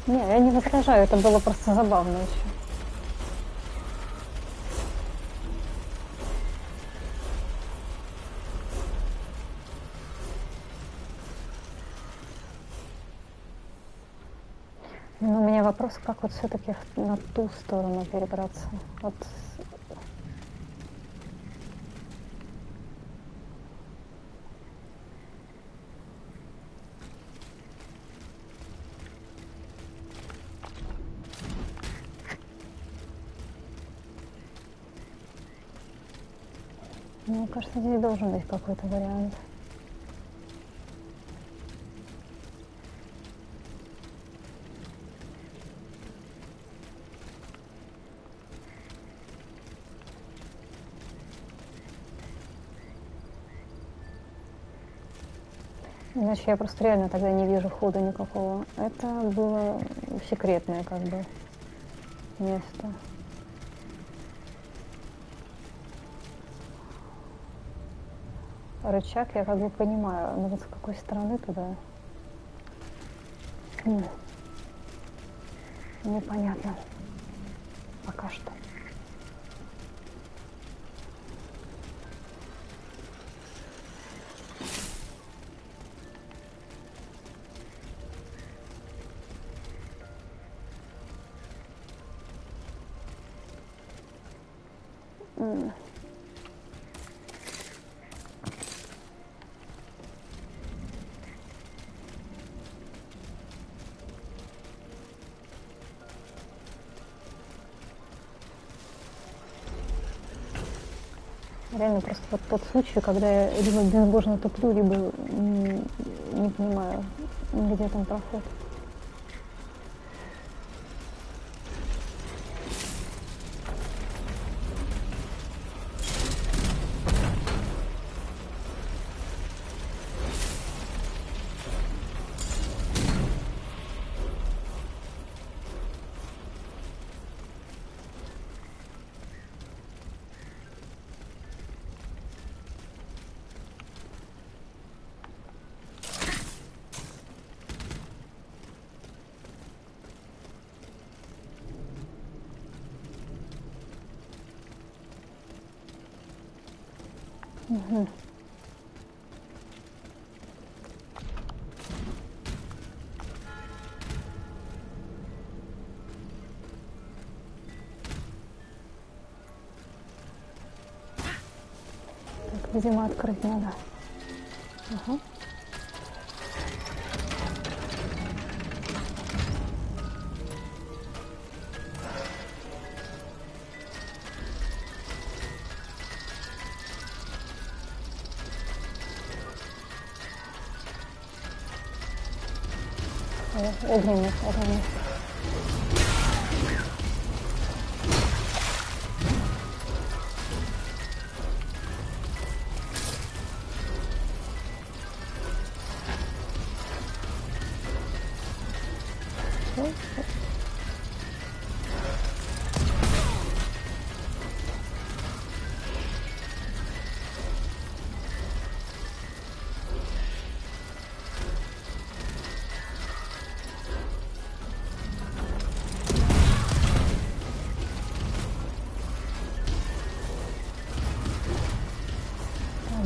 Не, я не возражаю, это было просто забавно еще. Но у меня вопрос, как вот все-таки на ту сторону перебраться. Вот. Мне кажется, здесь должен быть какой-то вариант. Иначе я просто реально тогда не вижу хода никакого. Это было секретное как бы место. Рычаг я как бы понимаю, но вот с какой стороны туда непонятно пока что. Реально просто вот тот случай, когда я либо безбожно туплю, либо не понимаю, где там проход. Угу. Так, видимо, открыть надо. Ага. Огненных.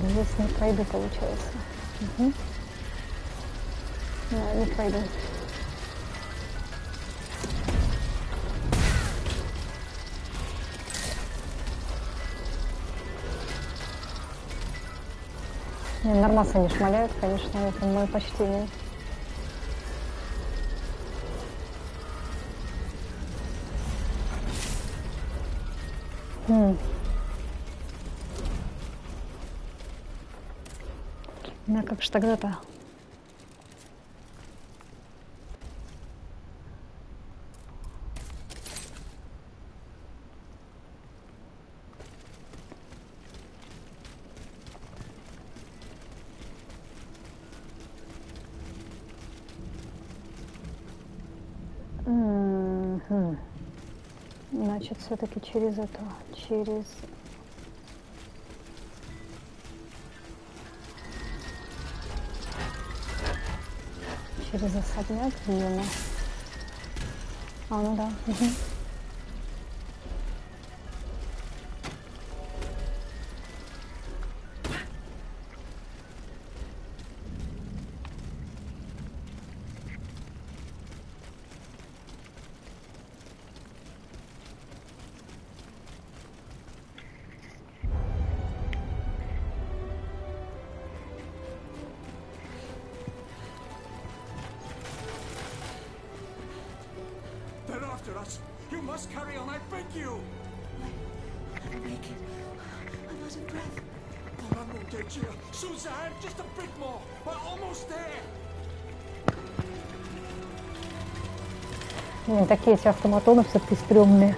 Здесь не пройду, получается. Угу. Да, не пройду. Не, нормасы не шмаляют, конечно, это мое почтение. Да как ж тогда-то? Значит, все-таки через это, через особняк видимо. А, ну да. Угу. You must carry on, I beg you! I'll make it. I'm out of breath. Oh, mon Dieu, Suzanne, just a bit more. We're almost there. Блин, такие эти автоматоны все-таки стрёмные.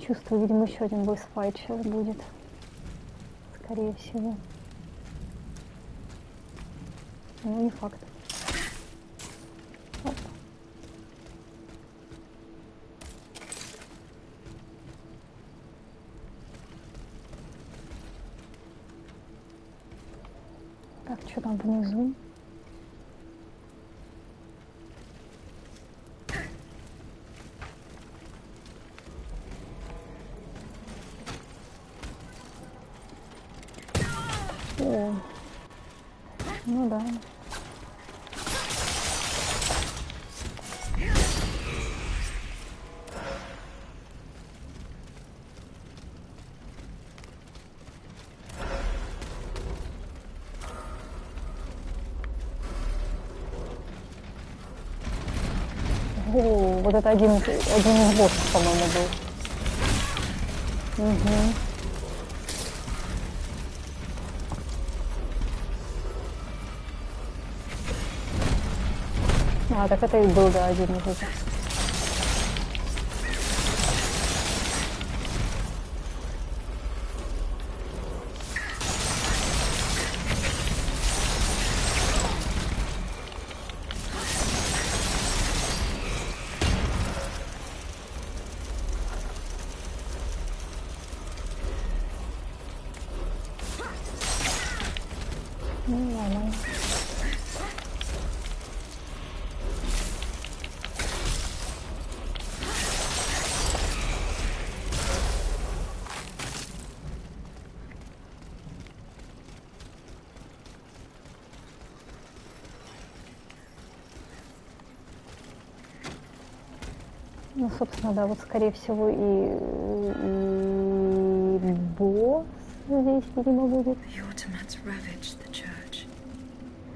Чувствую, видимо, еще один босс-файт сейчас будет. Скорее всего. Ну, не факт. Оп. Так, что там внизу? О, ну да. О, вот это один из боссов, по-моему, был. Угу. А, так это и был, да, один из этих. Нормально. Ну, собственно, да, вот, скорее всего, и босс здесь, видимо, будет. The Ottomans ravaged the church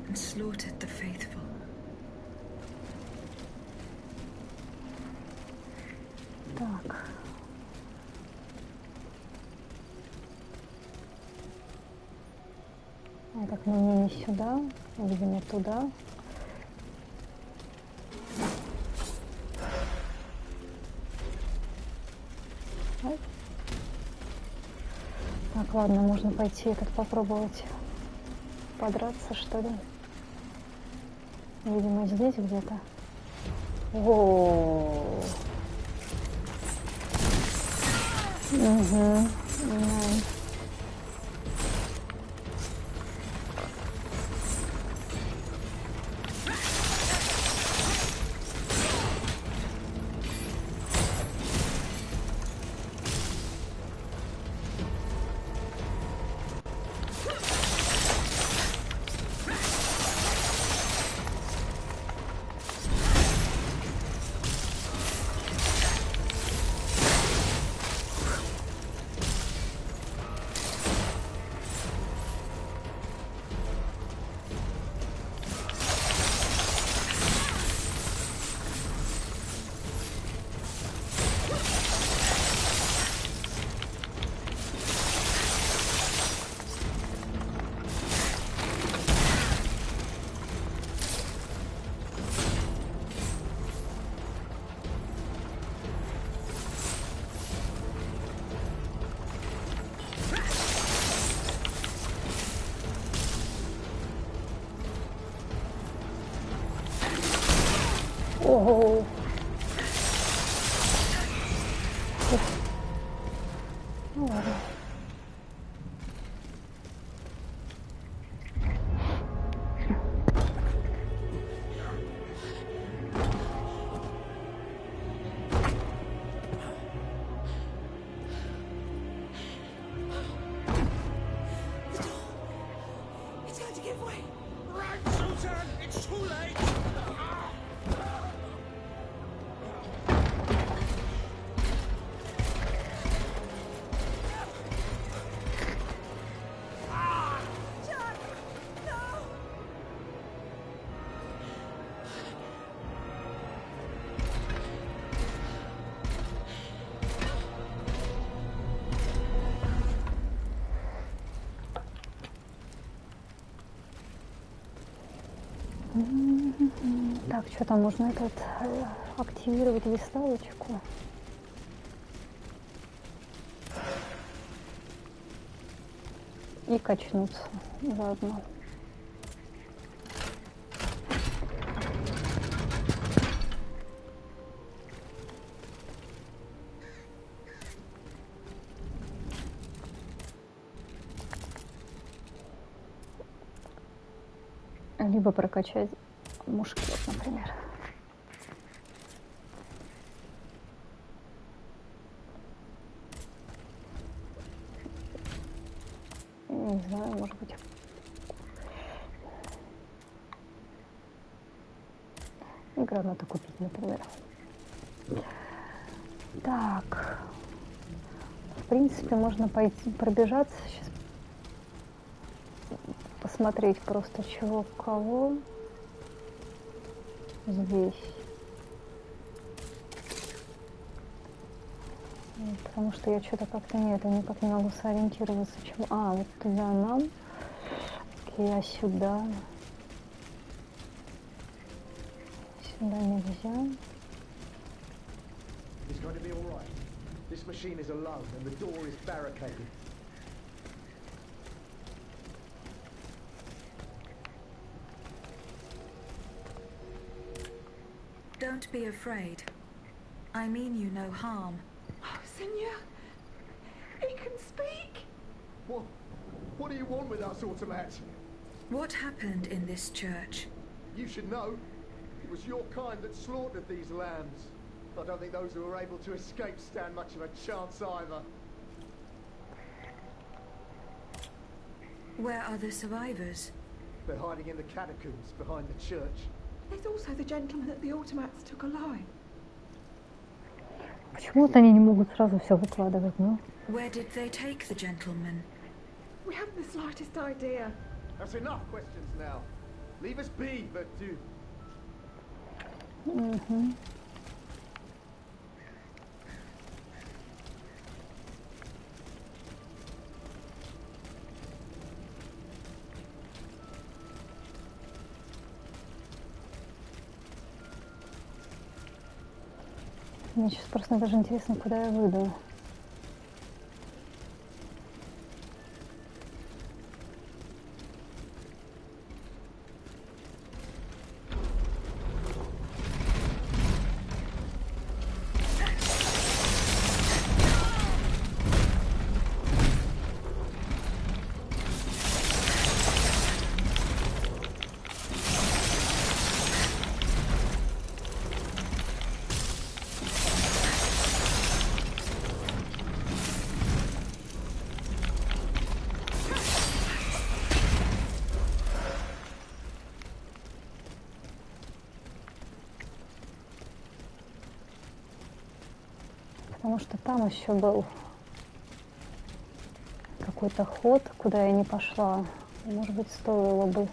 and slaughtered the faithful. Так. Так, ну мне не сюда, видимо, туда. Ай. Так, ладно, можно пойти этот попробовать подраться, что ли. Видимо, здесь где-то. О. Угу. Ого. Ну ладно. It's going to give way. Right, Susan, it's too late. Так, что там можно этот активировать листалочку? И качнуться заодно. Либо прокачать мушкет, например. Не знаю, может быть. И гранату купить, например. Так. В принципе, можно пойти пробежаться. Сейчас посмотреть просто чего кого здесь. Потому что я что-то как-то никак не могу сориентироваться. Чего. А, вот туда нам. Окей, а сюда. Сюда нельзя. It's going to be all right. This machine is alone and the door is barricaded. Don't be afraid. I mean you no harm. Oh, Senor, he can speak. What do you want with us, Automat? What happened in this church? You should know. It was your kind that slaughtered these lambs. I don't think those who were able to escape stand much of a chance either. Where are the survivors? They're hiding in the catacombs behind the church. There's also the gentleman that the automats took alive. Почему-то они не могут сразу все выкладывать, ну? Where did they take the gentleman? We haven't the slightest idea. That's enough questions now. Leave us be, but do. Угу. Мне сейчас просто даже интересно, куда я выйду. Потому что там еще был какой-то ход, куда я не пошла. Может быть, стоило бы.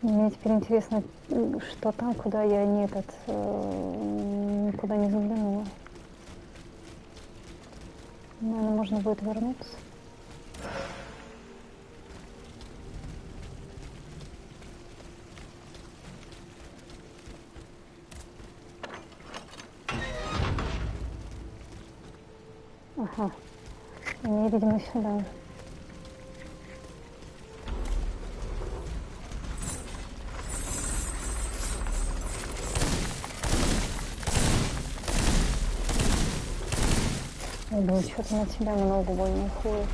Мне теперь интересно, что там, куда я никуда не заглянула. Наверное, можно будет вернуться. Ага. Мне, видимо, сюда. Я думаю, что-то на тебя много больно уходит.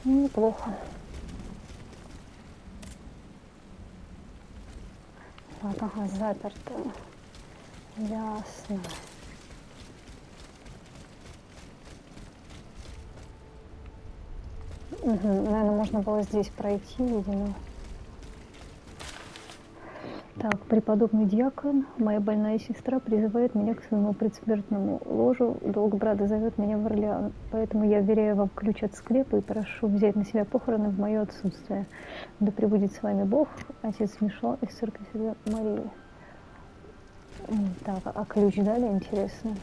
Неплохо. Вот, ага, заперто. Ясно. Угу, наверное, можно было здесь пройти, видимо. Так, преподобный диакон, моя больная сестра призывает меня к своему предсмертному ложу. Долг брата зовет меня в Орлеан. Поэтому я вверяю вам ключ от склепа и прошу взять на себя похороны в мое отсутствие. Да пребудет с вами Бог, Отец Мишло из церкви Святой Марии. Так, а ключ дали, интересно?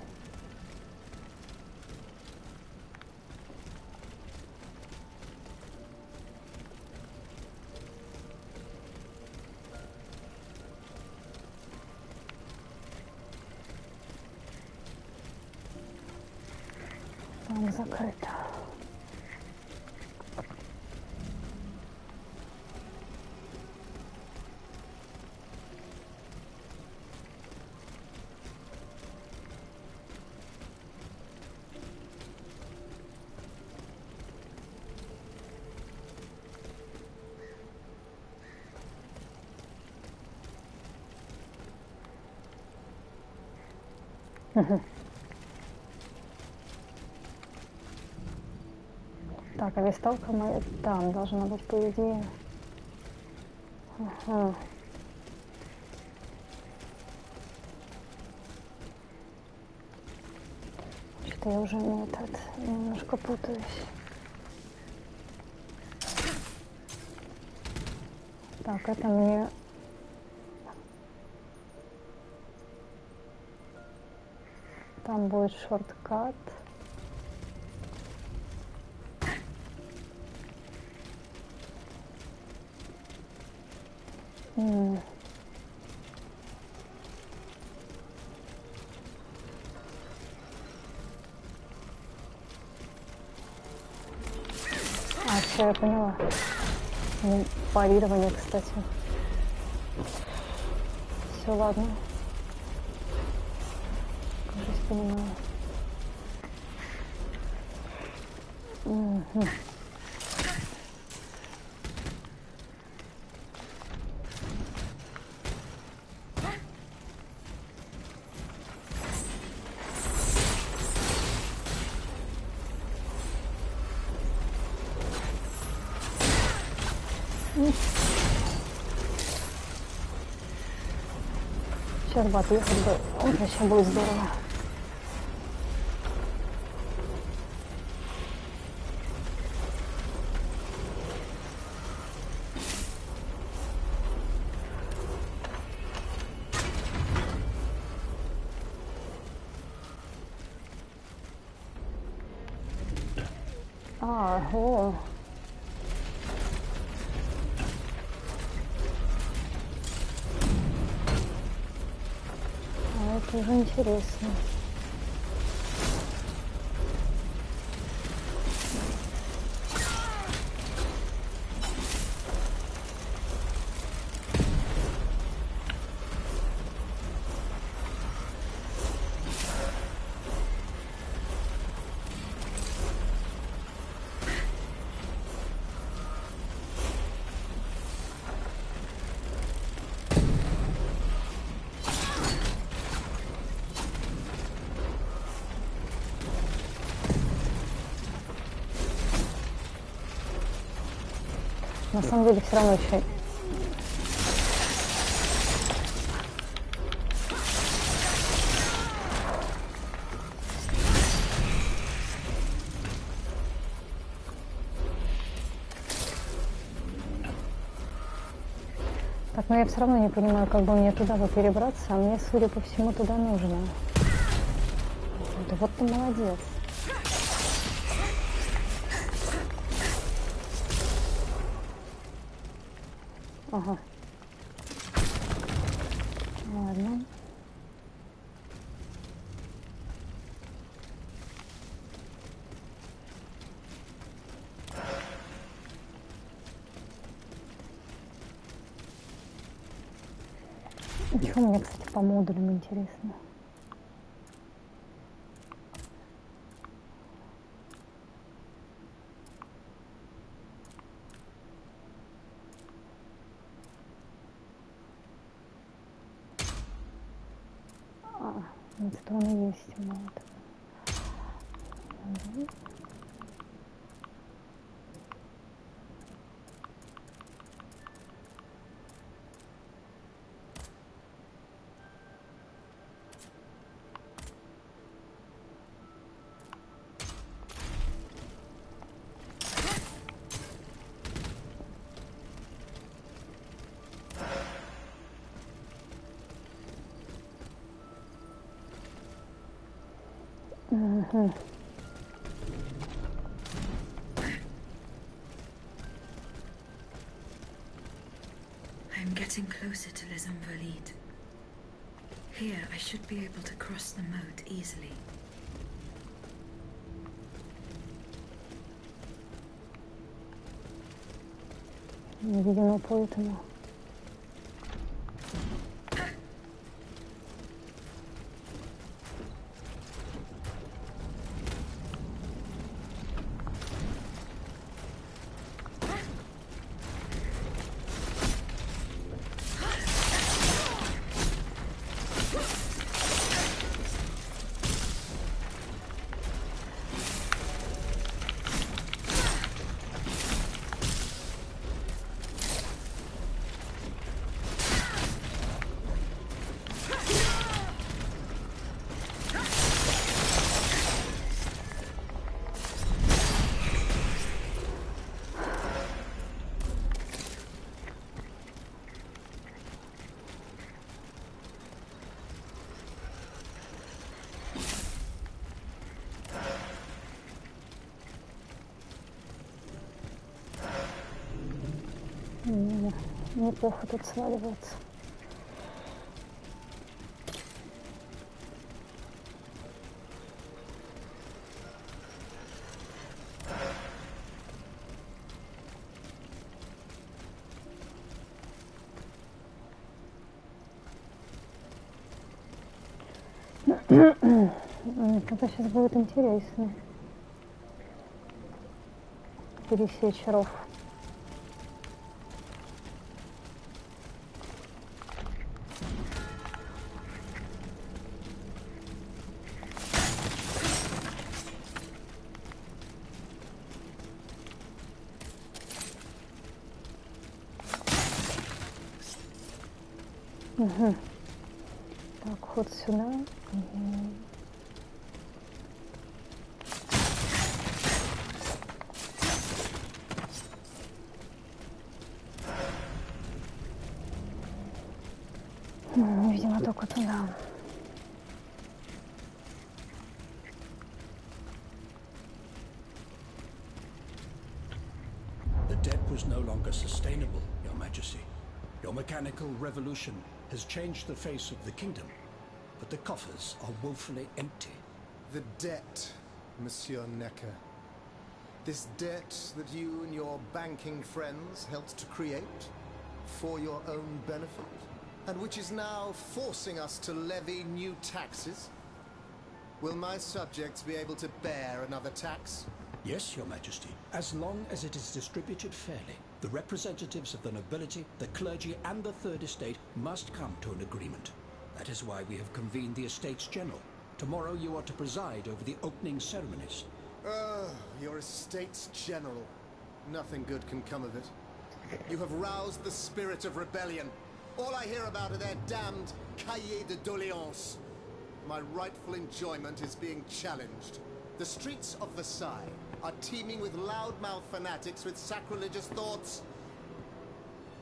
Там закрыто. Так, а листалка моя там должна быть, по идее. Ага. Что-то я уже немножко путаюсь. Так, это мне... Там будет шорткат. А, все, я поняла. Парирование, кстати. Все, ладно. Кажется, понимаю. Угу. Сейчас бы отъехать бы. Вот вообще будет здорово. О. Это уже интересно. На самом деле все равно еще. Так, но я все равно не понимаю, как бы мне туда бы перебраться, а мне, судя по всему, туда нужно. Да вот ты молодец. Ага. Ладно. Что у меня, кстати, по модулям интересно? Стороны есть вот. I'm getting closer to Les Invalides. Here, I should be able to cross the moat easily. Видимо, поэтому. Неплохо тут сваливается. Это сейчас будет интересно. Пересечь ров. Угу. Так, ход сюда. Угу. Видимо, только туда. The debt was no longer sustainable, Your Majesty. Your mechanical revolution has changed the face of the kingdom, but the coffers are woefully empty. The debt, Monsieur Necker. This debt that you and your banking friends helped to create for your own benefit, and which is now forcing us to levy new taxes. Will my subjects be able to bear another tax? Yes, Your Majesty, as long as it is distributed fairly. The representatives of the nobility, the clergy, and the Third Estate must come to an agreement. That is why we have convened the Estates General. Tomorrow you are to preside over the opening ceremonies. Oh, your Estates General. Nothing good can come of it. You have roused the spirit of rebellion. All I hear about are their damned cahiers de doléances. My rightful enjoyment is being challenged. The streets of Versailles are teeming with loudmouth fanatics with sacrilegious thoughts.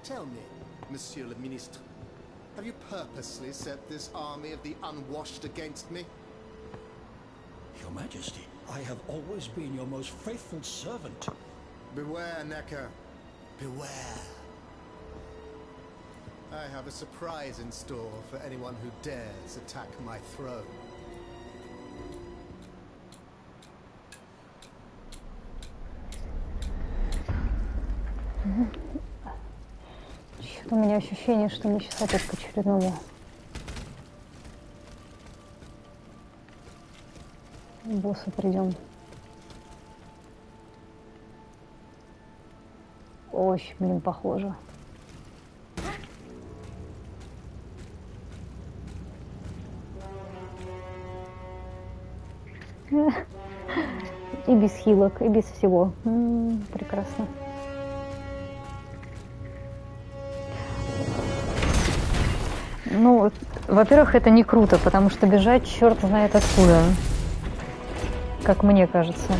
Tell me, Monsieur le Ministre, have you purposely set this army of the unwashed against me? Your Majesty, I have always been your most faithful servant. Beware, Necker. Beware. I have a surprise in store for anyone who dares attack my throne. Что-то у меня ощущение, что мы сейчас опять к очередному боссу придем. Очень, блин, похоже. И без хилок, и без всего. Прекрасно. Ну, во-первых, это не круто, потому что бежать черт знает откуда, как мне кажется.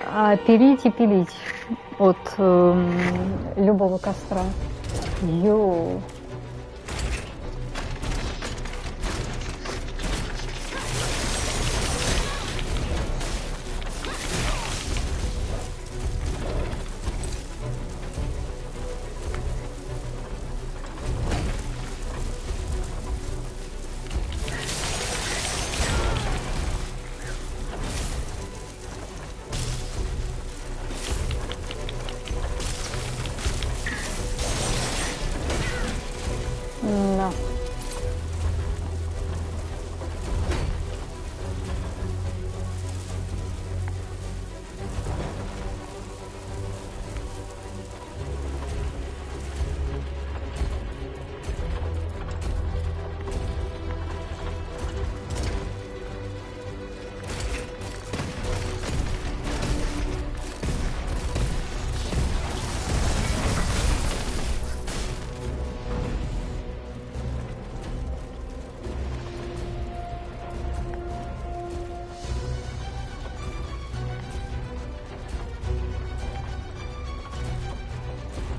А пилить и пилить от любого костра. Йоу.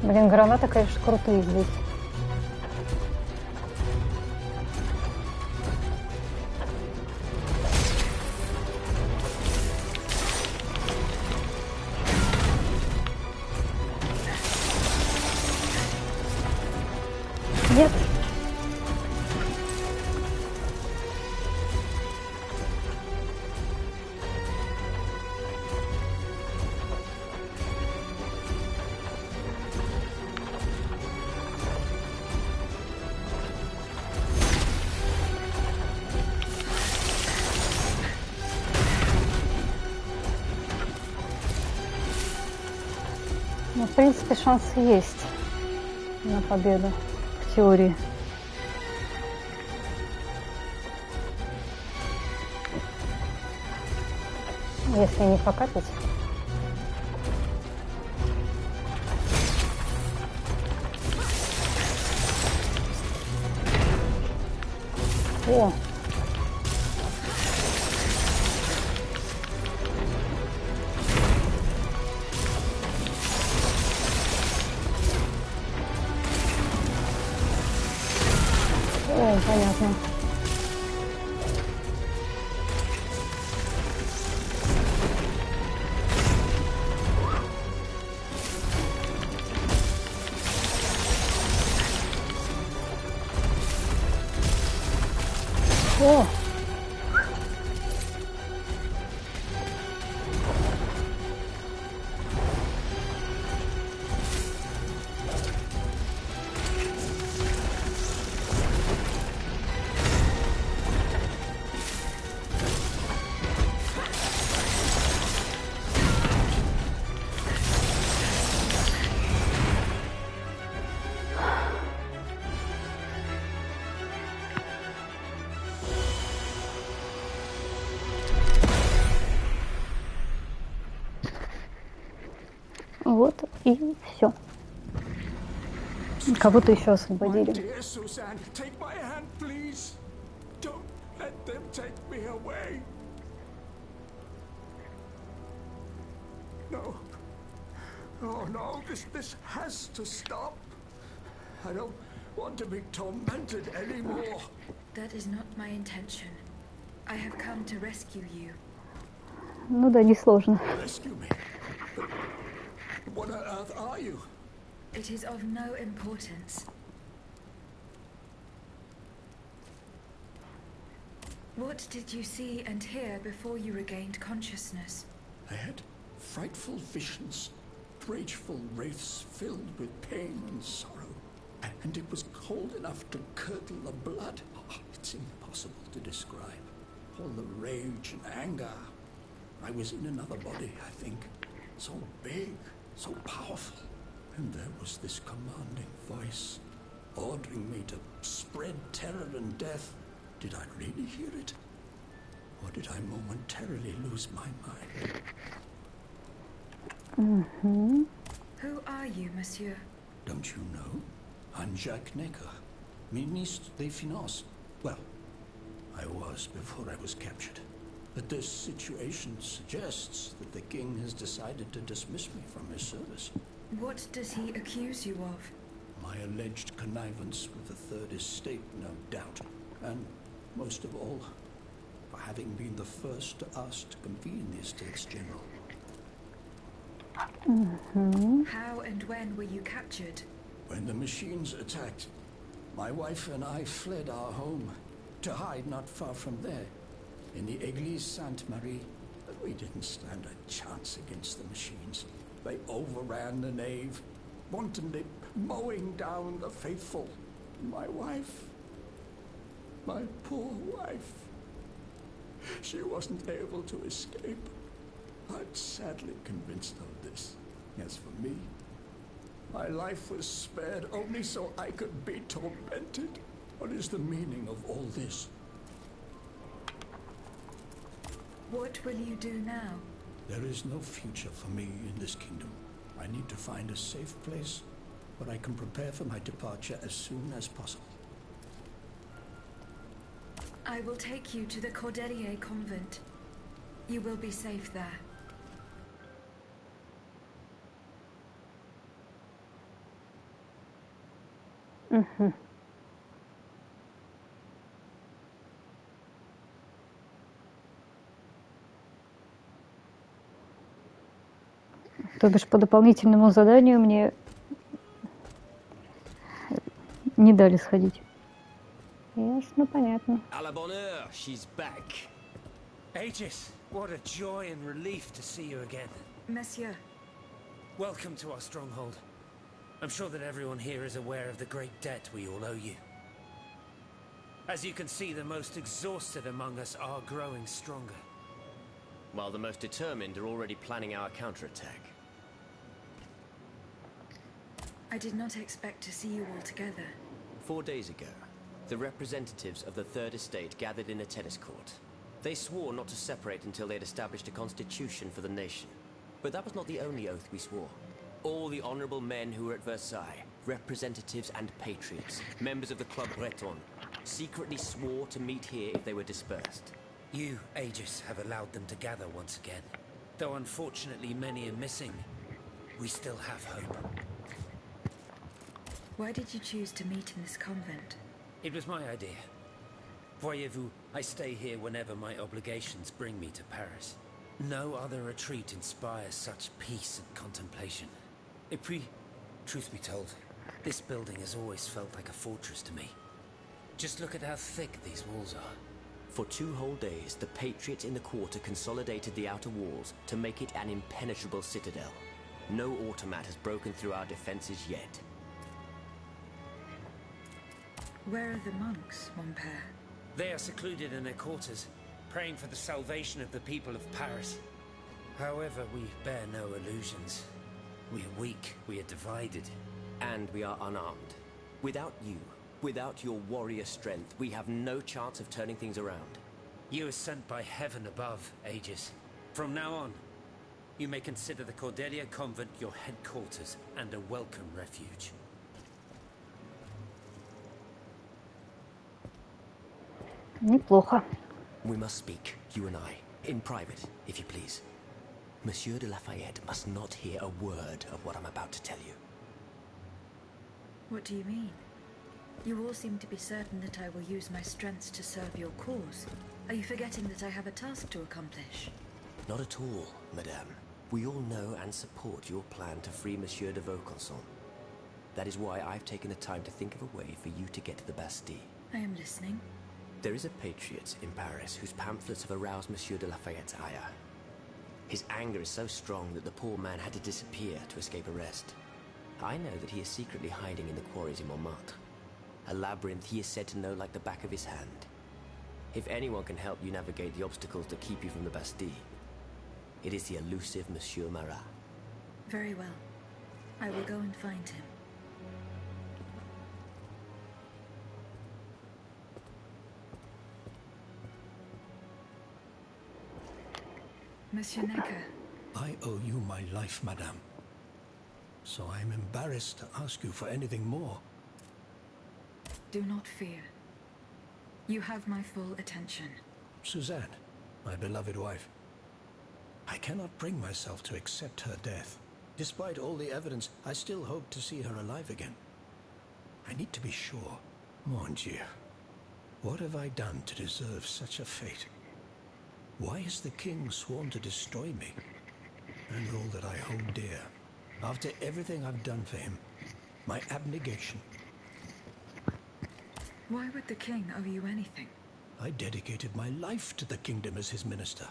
Блин, гранаты, конечно, крутые здесь. Нет. Ну, в принципе, шансы есть на победу в теории. Если не покатить. О! О, понятно. О! Вот и все. Кого-то еще освободили. No. Oh no, this has to stop. I don't want to be tormented anymore. That is not my intention. I have come to rescue you. Ну да, несложно. Rescue me? What on earth are you? It is of no importance. What did you see and hear before you regained consciousness? I had frightful visions, rageful wraiths filled with pain and sorrow. And it was cold enough to curdle the blood. Oh, it's impossible to describe. All the rage and anger. I was in another body, I think. So big, so powerful. And there was this commanding voice, ordering me to spread terror and death. Did I really hear it? Or did I momentarily lose my mind? Mm-hmm. Who are you, monsieur? Don't you know? I'm Jacques Necker, Ministre des Finances. Well, I was before I was captured. But this situation suggests that the king has decided to dismiss me from his service. What does he accuse you of? My alleged connivance with the Third Estate, no doubt. And, most of all, for having been the first to ask to convene the Estates General. Mm-hmm. How and when were you captured? When the machines attacked, my wife and I fled our home to hide not far from there, in the Église Sainte-Marie. But we didn't stand a chance against the machines. They overran the nave, wantonly mowing down the faithful. My wife, my poor wife, she wasn't able to escape. I'm sadly convinced of this. As for me, my life was spared only so I could be tormented. What is the meaning of all this? What will you do now? There is no future for me in this kingdom. I need to find a safe place where I can prepare for my departure as soon as possible. I will take you to the Cordelier convent. You will be safe there. Угу. То бишь по дополнительному заданию мне не дали сходить. Ясно, понятно. À la bonne heure, she's back. Aegis, what a joy and relief to see you again. Monsieur. Welcome to our stronghold. I'm sure that everyone here is aware of the great debt we all owe you. As you can see, the most exhausted among us are growing stronger. While the most determined are already planning our counterattack. I did not expect to see you all together. 4 days ago, the representatives of the Third Estate gathered in a tennis court. They swore not to separate until they had established a constitution for the nation. But that was not the only oath we swore. All the honorable men who were at Versailles, representatives and patriots, members of the Club Breton, secretly swore to meet here if they were dispersed. You, Aegis, have allowed them to gather once again. Though unfortunately many are missing, we still have hope. Why did you choose to meet in this convent? It was my idea. Voyez-vous, I stay here whenever my obligations bring me to Paris. No other retreat inspires such peace and contemplation. Et puis, truth be told, this building has always felt like a fortress to me. Just look at how thick these walls are. For 2 whole days, the Patriots in the quarter consolidated the outer walls to make it an impenetrable citadel. No automat has broken through our defenses yet. Where are the monks, mon père? They are secluded in their quarters, praying for the salvation of the people of Paris. However, we bear no illusions. We are weak, we are divided. And we are unarmed. Without you, without your warrior strength, we have no chance of turning things around. You are sent by heaven above, Aegis. From now on, you may consider the Cordelia Convent your headquarters and a welcome refuge. Неплохо. We must speak, you and I, in private, if you please. Monsieur de Lafayette must not hear a word of what I'm about to tell you. What do you mean? You all seem to be certain that I will use my strengths to serve your cause. Are you forgetting that I have a task to accomplish? Not at all, madame. We all know and support your plan to free Monsieur de Vaucanson. That is why I've taken the time to think of a way for you to get to the Bastille. I am listening. There is a patriot in Paris whose pamphlets have aroused Monsieur de Lafayette's ire. His anger is so strong that the poor man had to disappear to escape arrest. I know that he is secretly hiding in the quarries in Montmartre. A labyrinth he is said to know like the back of his hand. If anyone can help you navigate the obstacles that keep you from the Bastille, it is the elusive Monsieur Marat. Very well. I will go and find him. Monsieur Necker. I owe you my life, madame. So I am embarrassed to ask you for anything more. Do not fear. You have my full attention. Suzanne, my beloved wife. I cannot bring myself to accept her death. Despite all the evidence, I still hope to see her alive again. I need to be sure. Mon Dieu. What have I done to deserve such a fate? Why has the king sworn to destroy me? And all that I hold dear. After everything I've done for him. My abnegation. Why would the king owe you anything? I dedicated my life to the kingdom as his minister.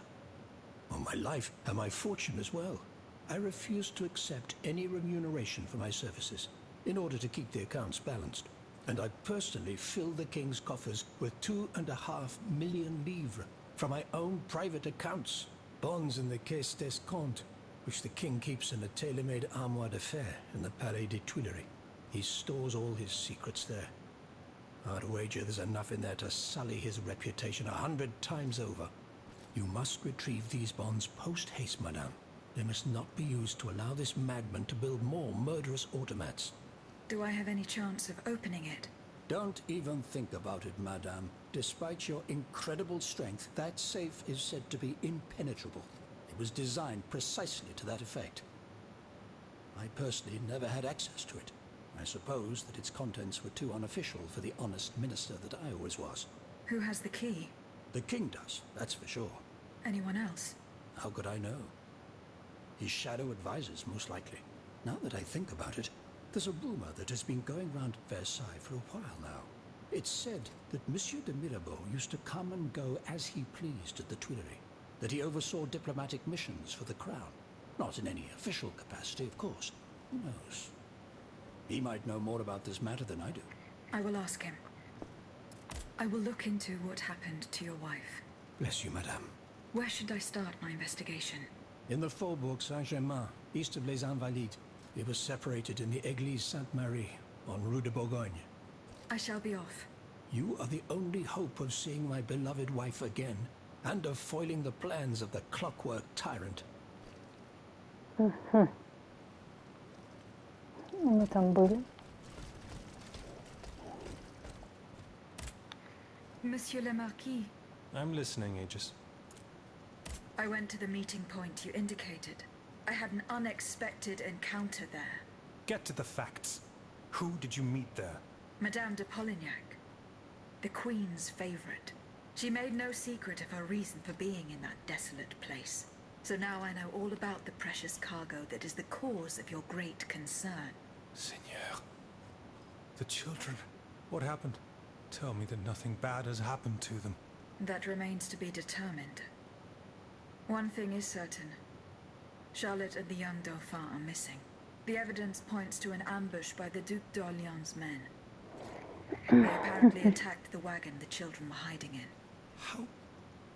Well, my life and my fortune as well. I refuse to accept any remuneration for my services in order to keep the accounts balanced. And I personally fill the king's coffers with 2.5 million livres from my own private accounts. Bonds in the Caisse d'Escompte, which the king keeps in a tailor-made armoire de fer in the Palais des Tuileries. He stores all his secrets there. I'd wager there's enough in there to sully his reputation 100 times over. You must retrieve these bonds post-haste, madame. They must not be used to allow this madman to build more murderous automats. Do I have any chance of opening it? Don't even think about it, madame. Despite your incredible strength, that safe is said to be impenetrable. It was designed precisely to that effect. I personally never had access to it. I suppose that its contents were too unofficial for the honest minister that I always was. Who has the key? The king does, that's for sure. Anyone else? How could I know? His shadow advisors, most likely. Now that I think about it, there's a rumor that has been going round at Versailles for a while now. It's said that Monsieur de Mirabeau used to come and go as he pleased at the Tuileries, that he oversaw diplomatic missions for the crown. Not in any official capacity, of course. Who knows? He might know more about this matter than I do. I will ask him. I will look into what happened to your wife. Bless you, madame. Where should I start my investigation? In the Faubourg Saint-Germain, east of Les Invalides. It was separated in the Église Sainte-Marie, on Rue de Bourgogne. I shall be off. You are the only hope of seeing my beloved wife again, and of foiling the plans of the clockwork tyrant. Мы там были. Monsieur le Marquis. I'm listening, Aegis. I went to the meeting point you indicated. I had an unexpected encounter there. Get to the facts. Who did you meet there? Madame de Polignac, the Queen's favorite. She made no secret of her reason for being in that desolate place. So now I know all about the precious cargo that is the cause of your great concern. Seigneur. The children. What happened? Tell me that nothing bad has happened to them. That remains to be determined. One thing is certain. Charlotte and the young Dauphin are missing. The evidence points to an ambush by the Duc d'Orléans' men. They apparently attacked the wagon the children were hiding in.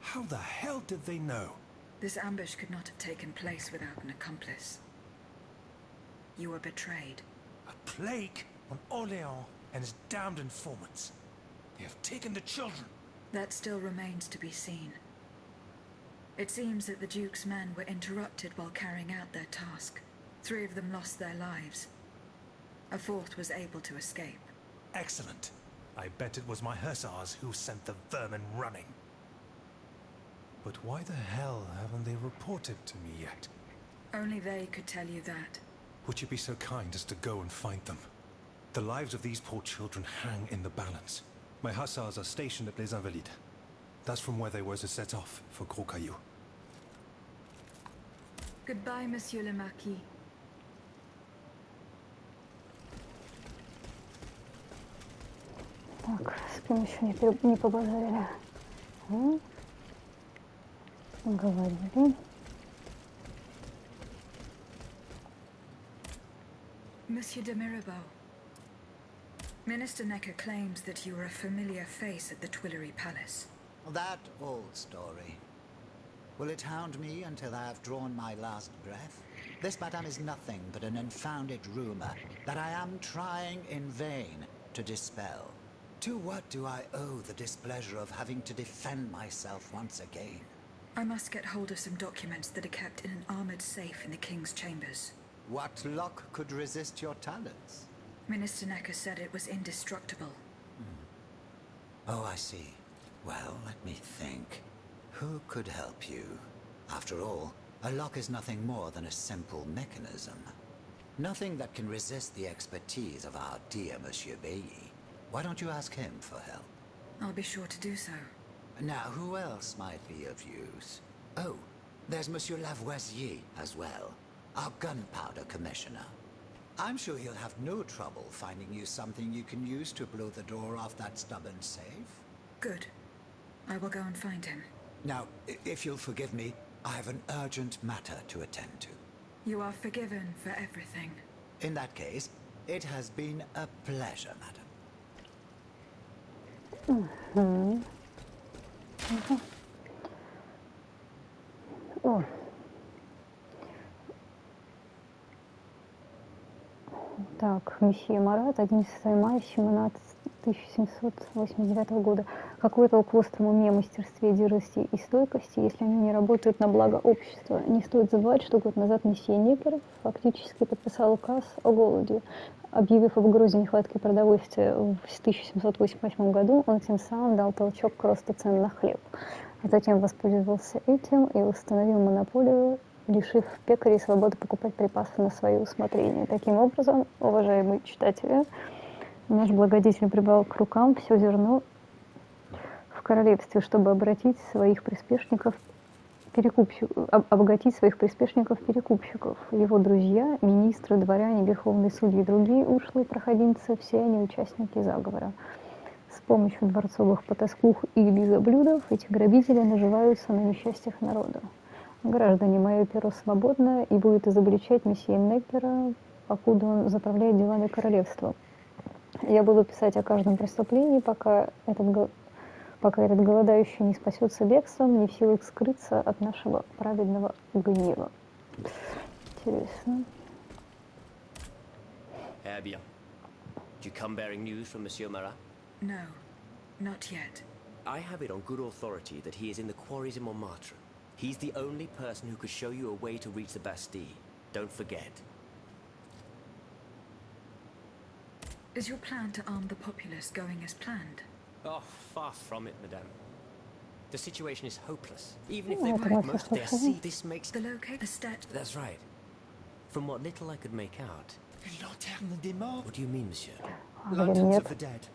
How the hell did they know? This ambush could not have taken place without an accomplice. You were betrayed. A plague on Orléans and his damned informants. They have taken the children. That still remains to be seen. It seems that the Duke's men were interrupted while carrying out their task. 3 of them lost their lives. A 4th was able to escape. Excellent. I bet it was my hussars who sent the vermin running. But why the hell haven't they reported to me yet? Only they could tell you that. Would you be so kind as to go and find them? The lives of these poor children hang in the balance. My hussars are stationed at Les Invalides. That's from where they were to set off for Gros Caillou. Goodbye, Monsieur le Marquis. Так, с кем еще не побазарили? Говорили. Monsieur de Mirabeau. Minister Necker claims that you were a familiar face at the Tuileries Palace. That old story. Will it hound me until I have drawn my last breath? This, madame, is nothing but an unfounded rumor that I am trying in vain to dispel. To what do I owe the displeasure of having to defend myself once again? I must get hold of some documents that are kept in an armored safe in the King's chambers. What lock could resist your talents? Minister Necker said it was indestructible. Oh, I see. Well, let me think. Who could help you? After all, a lock is nothing more than a simple mechanism. Nothing that can resist the expertise of our dear Monsieur Bailly. Why don't you ask him for help? I'll be sure to do so. Now, who else might be of use? Oh, there's Monsieur Lavoisier as well, our gunpowder commissioner. I'm sure he'll have no trouble finding you something you can use to blow the door off that stubborn safe. Good. I will go and find him. Now, if you'll forgive me, I have an urgent matter to attend to. You are forgiven for everything. In that case, it has been a pleasure, madam. О. Так, месье Марат, 11 мая 1789 года. Какой толк в остром уме, мастерстве, дерзости и стойкости, если они не работают на благо общества? Не стоит забывать, что год назад месье Некер фактически подписал указ о голоде. Объявив об угрозе нехватки продовольствия в 1788 году, он тем самым дал толчок к росту цен на хлеб. А затем воспользовался этим и установил монополию, лишив пекарей свободы покупать припасы на свое усмотрение. Таким образом, уважаемые читатели, наш благодетель прибрал к рукам все зерно в королевстве, чтобы обогатить своих приспешников перекупщиков. Его друзья, министры, дворяне, верховные судьи и другие ушлые проходимцы, все они участники заговора. С помощью дворцовых потаскух и лизоблюдов эти грабители наживаются на несчастьях народа. Граждане, мое перо свободно и будет изобличать месье Неккера, покуда он заправляет делами королевства. Я буду писать о каждом преступлении, пока этот голодающий не спасется бегством, не в силах скрыться от нашего праведного гнева. Интересно. Eh bien. Do you come bearing news from Monsieur Marat? No, not yet. I have it on good authority that he is in the quarries in Montmartre. He's the only person who could show you a way to reach the Bastille. Don't forget. Is your plan to arm the populace going as planned? Oh, far from it, madame. The situation is hopeless. Even if Ну, they это break мы most of their sea, слышали. this makes... The locate the stat. That's right. From what little I could make out. Une lanterne des morts? What do you mean, monsieur? Говорит, Lanterns нет. of the dead.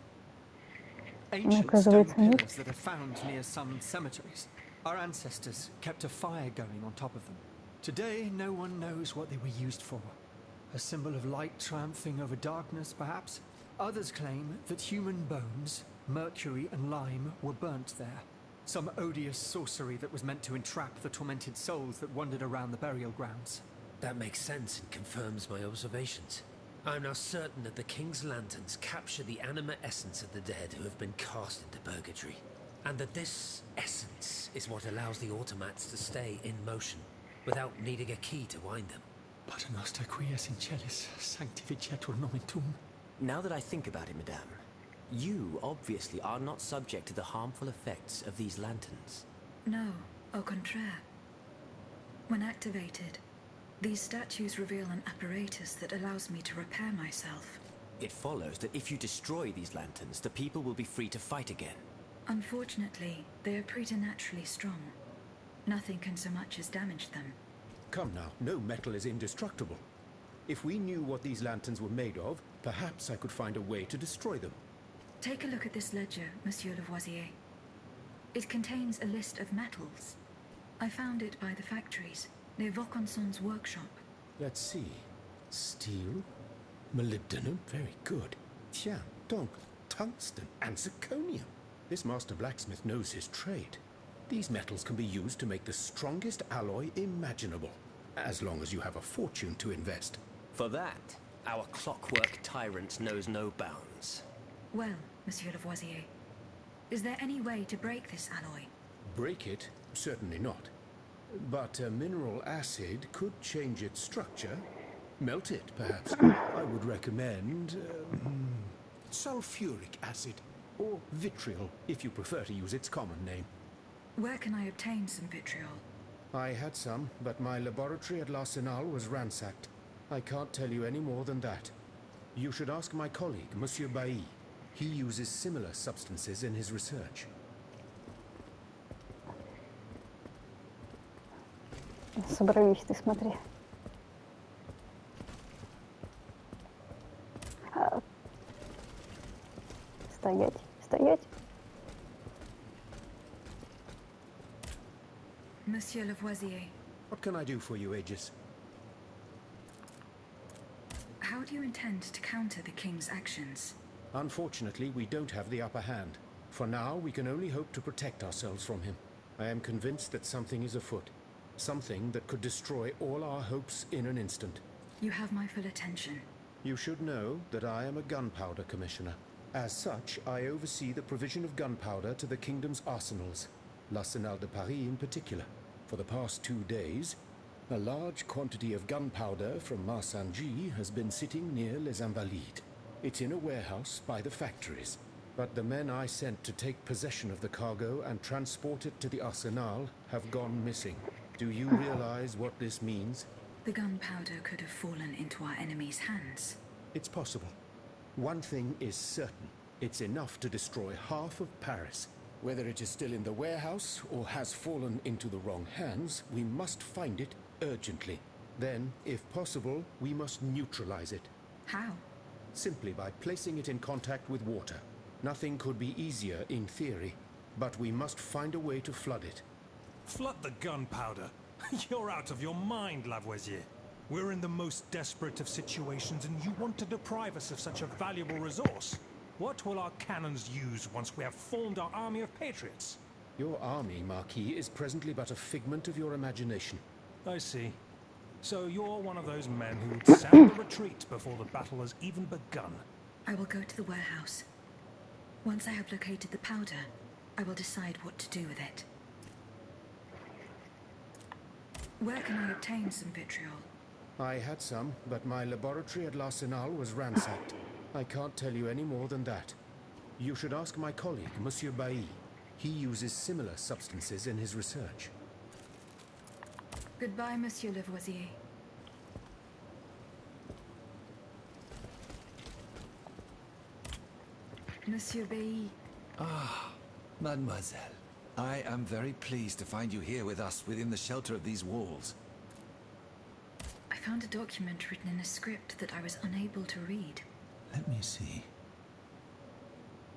Ну, Ancient stone оказывается, нет. pillars that are found near some cemeteries. Our ancestors kept a fire going on top of them. Today, no one knows what they were used for. A symbol of light triumphing over darkness, perhaps? Others claim that human bones, mercury and lime, were burnt there. Some odious sorcery that was meant to entrap the tormented souls that wandered around the burial grounds. That makes sense and confirms my observations. I am now certain that the King's lanterns capture the anima essence of the dead who have been cast into purgatory. And that this essence is what allows the automats to stay in motion, without needing a key to wind them. Pater noster qui es in celis, sanctificetur nomen tuum. Now that I think about it, madame, you obviously are not subject to the harmful effects of these lanterns. No, au contraire. When activated, these statues reveal an apparatus that allows me to repair myself. It follows that if you destroy these lanterns, the people will be free to fight again. Unfortunately, they are preternaturally strong. Nothing can so much as damage them. Come now, no metal is indestructible. If we knew what these lanterns were made of, perhaps I could find a way to destroy them. Take a look at this ledger, Monsieur Lavoisier. It contains a list of metals. I found it by the factories, near Vaucanson's workshop. Let's see. Steel, molybdenum, very good. Tiens, donc, tungsten and zirconium. This master blacksmith knows his trade. These metals can be used to make the strongest alloy imaginable, as long as you have a fortune to invest. For that, our clockwork tyrant knows no bounds. Well, Monsieur Lavoisier, is there any way to break this alloy? Break it? Certainly not. But a mineral acid could change its structure. Melt it, perhaps. I would recommend sulfuric acid, or vitriol, if you prefer to use its common name. Where can I obtain some vitriol? I had some, but my laboratory at l'Arsenal was ransacked. I can't tell you any more than that. You should ask my colleague, Monsieur Bailly. He uses similar substances in his research. Собрались, ты смотри. Стоять, стоять. Monsieur Lavoisier, What can I do for you, Aegis? how do you intend to counter the King's actions? Unfortunately, we don't have the upper hand. For now, we can only hope to protect ourselves from him. I am convinced that something is afoot. Something that could destroy all our hopes in an instant. You have my full attention. You should know that I am a gunpowder commissioner. As such, I oversee the provision of gunpowder to the kingdom's arsenals, l'Arsenal de Paris in particular. For the past 2 days, a large quantity of gunpowder from Marsangy has been sitting near Les Invalides. It's in a warehouse by the factories. But the men I sent to take possession of the cargo and transport it to the Arsenal have gone missing. Do you realize what this means? The gunpowder could have fallen into our enemy's hands. It's possible. One thing is certain. It's enough to destroy half of Paris. Whether it is still in the warehouse or has fallen into the wrong hands, we must find it urgently. Then, if possible, we must neutralize it. How? Simply by placing it in contact with water. Nothing could be easier in theory, but we must find a way to flood it. Flood the gunpowder? You're out of your mind, Lavoisier. We're in the most desperate of situations, and you want to deprive us of such a valuable resource. What will our cannons use once we have formed our army of patriots? Your army, Marquis, is presently but a figment of your imagination. I see. So you're one of those men who would sound the retreat before the battle has even begun. I will go to the warehouse. Once I have located the powder, I will decide what to do with it. Where can I obtain some vitriol? I had some, but my laboratory at l'Arsenal was ransacked. I can't tell you any more than that. You should ask my colleague, Monsieur Bailly. He uses similar substances in his research. Goodbye, Monsieur Lavoisier. Monsieur Bailly, Ah, mademoiselle. I am very pleased to find you here with us within the shelter of these walls. I found a document written in a script that I was unable to read. Let me see.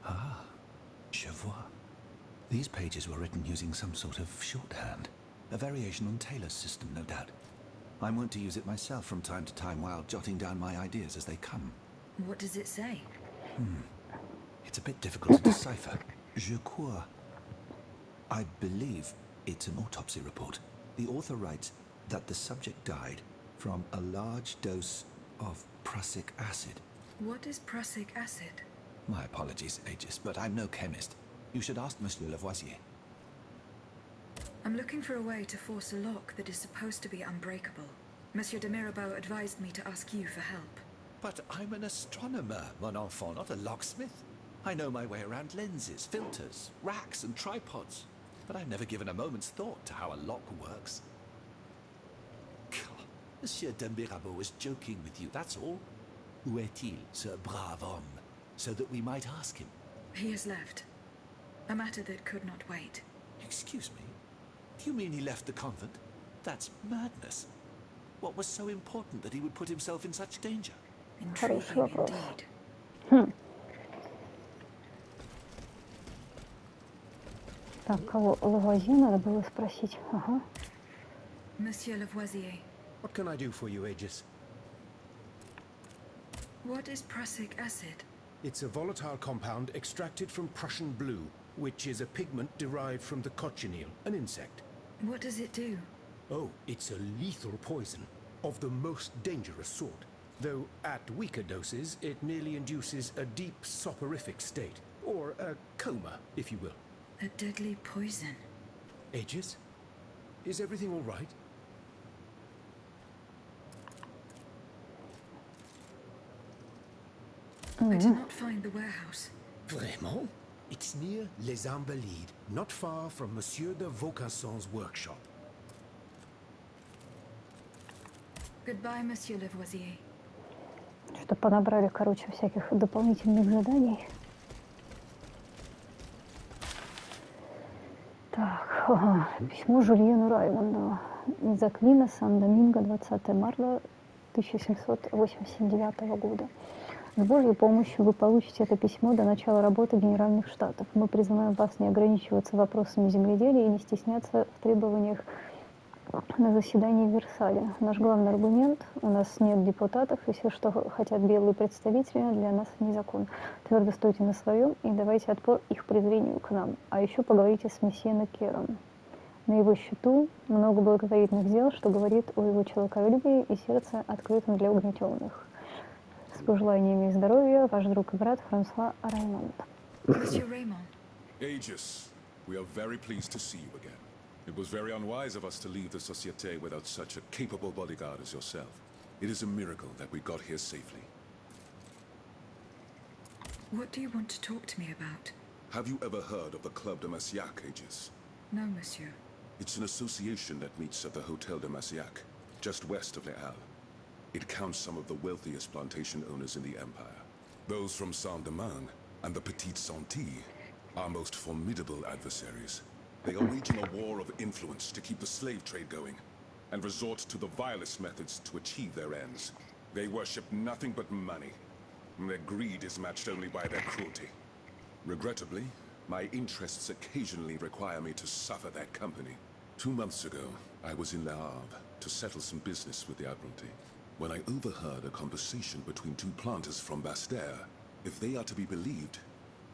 Ah, je vois. These pages were written using some sort of shorthand. A variation on Taylor's system, no doubt. I'm wont to use it myself from time to time while jotting down my ideas as they come. What does it say? It's a bit difficult to decipher. Je crois. I believe it's an autopsy report. The author writes that the subject died from a large dose of prussic acid. What is prussic acid? My apologies, Aegis, but I'm no chemist. You should ask Monsieur Lavoisier. I'm looking for a way to force a lock that is supposed to be unbreakable. Monsieur de Mirabeau advised me to ask you for help. But I'm an astronomer, mon enfant, not a locksmith. I know my way around lenses, filters, racks and tripods. But I've never given a moment's thought to how a lock works. Monsieur de Mirabeau was joking with you, that's all. Où est-il, ce brave homme? So that we might ask him. He has left. A matter that could not wait. Excuse me? Do you mean he left the convent? That's madness. What was so important that he would put himself in such danger? Intriguing indeed. Так, кого? Лавуазье надо было спросить. Ага. Monsieur Lavoisier. What can I do for you, Aegis? What is prussic acid? It's a volatile compound extracted from Prussian blue, which is a pigment derived from the cochineal, an insect. What does it do? Oh, it's a lethal poison, of the most dangerous sort. Though at weaker doses, it merely induces a deep soporific state, or a coma, if you will. A deadly poison. Aegis? Is everything all right? I did not find the warehouse. Vraiment? It's near Les Invalides, not far from Monsieur de Vaucanson's workshop. Goodbye, Monsieur Lavoisier. Что понабрали, короче, всяких дополнительных заданий. Так, письмо Жюльену Раймонду из Аквина, Сан-Доминго, 20 марта 1789 года. С Божьей помощью вы получите это письмо до начала работы Генеральных Штатов. Мы призываем вас не ограничиваться вопросами земледелия и не стесняться в требованиях на заседании в Версале. Наш главный аргумент – у нас нет депутатов, и все, что хотят белые представители, для нас не закон. Твердо стойте на своем и давайте отпор их презрению к нам. А еще поговорите с месье Некером. На его счету много благотворительных дел, что говорит о его человеколюбии и сердце открытом для угнетенных. С пожеланиями здоровья, ваш друг и брат Франсуа Раймонд. Monsieur Raymond. Aegis, we are very pleased to see you again. It was very unwise of us to leave the Société without such a capable bodyguard as yourself. It is a miracle that we got here safely. What do you want to talk to me about? Have you ever heard of the Club de Massiac, Aegis? No, monsieur. It's an association that meets at the Hotel de Massiac, just west of Les Halles. It counts some of the wealthiest plantation owners in the Empire. Those from Saint-Domingue and the Petite Santé, our most formidable adversaries. They are waging a war of influence to keep the slave trade going, and resort to the vilest methods to achieve their ends. They worship nothing but money, and their greed is matched only by their cruelty. Regrettably, my interests occasionally require me to suffer their company. 2 months ago, I was in Le Havre to settle some business with the Admiralty, when I overheard a conversation between 2 planters from Bastère. If they are to be believed,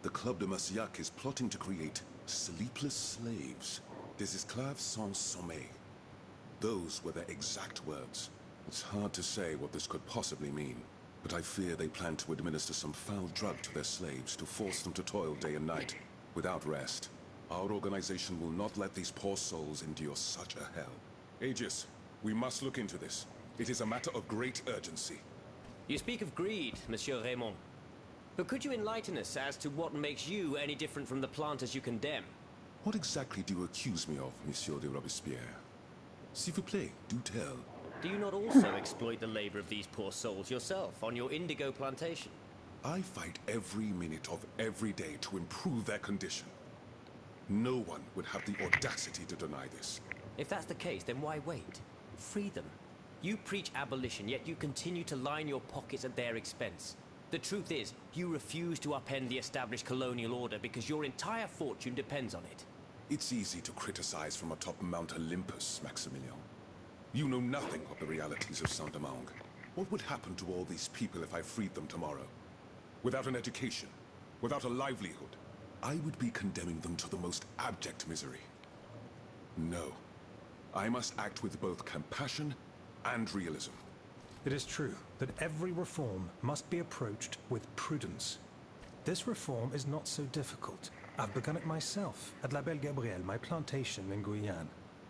the Club de Massiac is plotting to create sleepless slaves, des esclaves sans sommeil. Those were their exact words. It's hard to say what this could possibly mean, but I fear they plan to administer some foul drug to their slaves to force them to toil day and night, without rest. Our organization will not let these poor souls endure such a hell. Aegis, we must look into this. It is a matter of great urgency. You speak of greed, Monsieur Raymond. But could you enlighten us as to what makes you any different from the planters you condemn? What exactly do you accuse me of, Monsieur de Robespierre? S'il vous plaît, do tell. Do you not also exploit the labor of these poor souls yourself on your indigo plantation? I fight every minute of every day to improve their condition. No one would have the audacity to deny this. If that's the case, then why wait? Free them. You preach abolition, yet you continue to line your pockets at their expense. The truth is, you refuse to upend the established colonial order because your entire fortune depends on it. It's easy to criticize from atop Mount Olympus, Maximilian. You know nothing of the realities of Saint-Domingue. What would happen to all these people if I freed them tomorrow? Without an education, without a livelihood, I would be condemning them to the most abject misery. No. I must act with both compassion and realism. It is true that every reform must be approached with prudence. This reform is not so difficult. I've begun it myself at La Belle Gabrielle, my plantation in Guyane.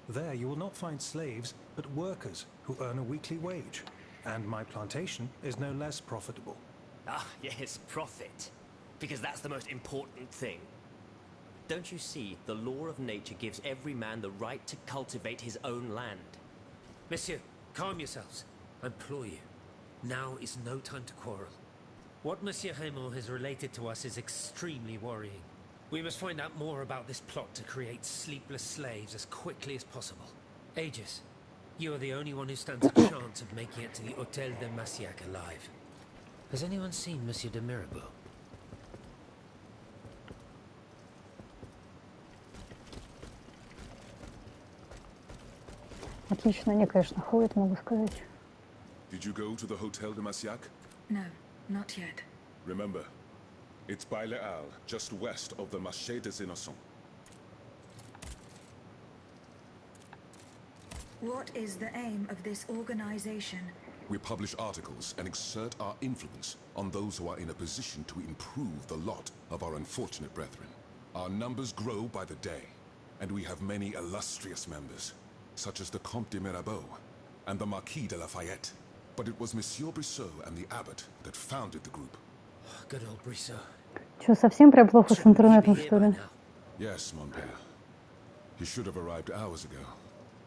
There you will not find slaves, but workers who earn a weekly wage. And my plantation is no less profitable. Ah, yes, profit. Because that's the most important thing. Don't you see, the law of nature gives every man the right to cultivate his own land. Monsieur, calm yourselves. I implore you. Now is no time to quarrel. What Monsieur Raymond has related to us is extremely worrying. We must find out more about this plot to create sleepless slaves as quickly as possible. Aegis, you are the only one who stands a chance of making it to the Hôtel de Massiac alive. Has anyone seen Monsieur de Mirabeau? Отлично, они, конечно, ходят, могу сказать. Did you go to the Hotel de Massiac? No, not yet. Remember, it's by Les Halles, just west of the Marché des Innocents. What is the aim of this organization? We publish articles and exert our influence on those who are in a position to improve the lot of our unfortunate brethren. Our numbers grow by the day, and we have many illustrious members, such as the Comte de Mirabeau and the Marquis de Lafayette. But it was Monsieur Brissot and the abbot that founded the group. Good old Brissot. Что, совсем прям плохо с интернетом, что ли? Yes, mon père. He should have arrived hours ago.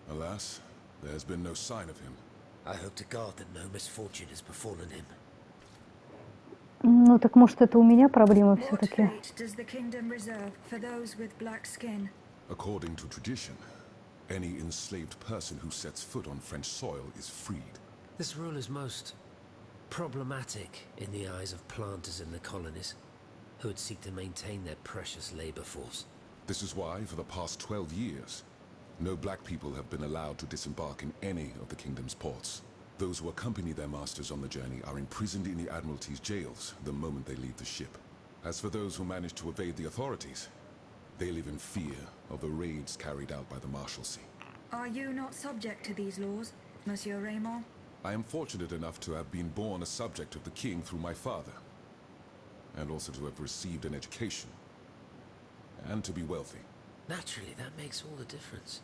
Alas, there's been no sign of him. I hope to God that no misfortune has befallen him. Ну, так может, это у меня проблема все-таки. What fate does the kingdom reserve for those with black skin? According to tradition, any enslaved person who sets foot on French soil is freed. This rule is most problematic in the eyes of planters in the colonies, who would seek to maintain their precious labor force. This is why, for the past 12 years, no black people have been allowed to disembark in any of the kingdom's ports. Those who accompany their masters on the journey are imprisoned in the Admiralty's jails the moment they leave the ship. As for those who manage to evade the authorities, they live in fear of the raids carried out by the Marshalsea. Are you not subject to these laws, Monsieur Raymond? I am fortunate enough to have been born a subject of the king through my father, and also to have received an education, and to be wealthy. Naturally, that makes all the difference.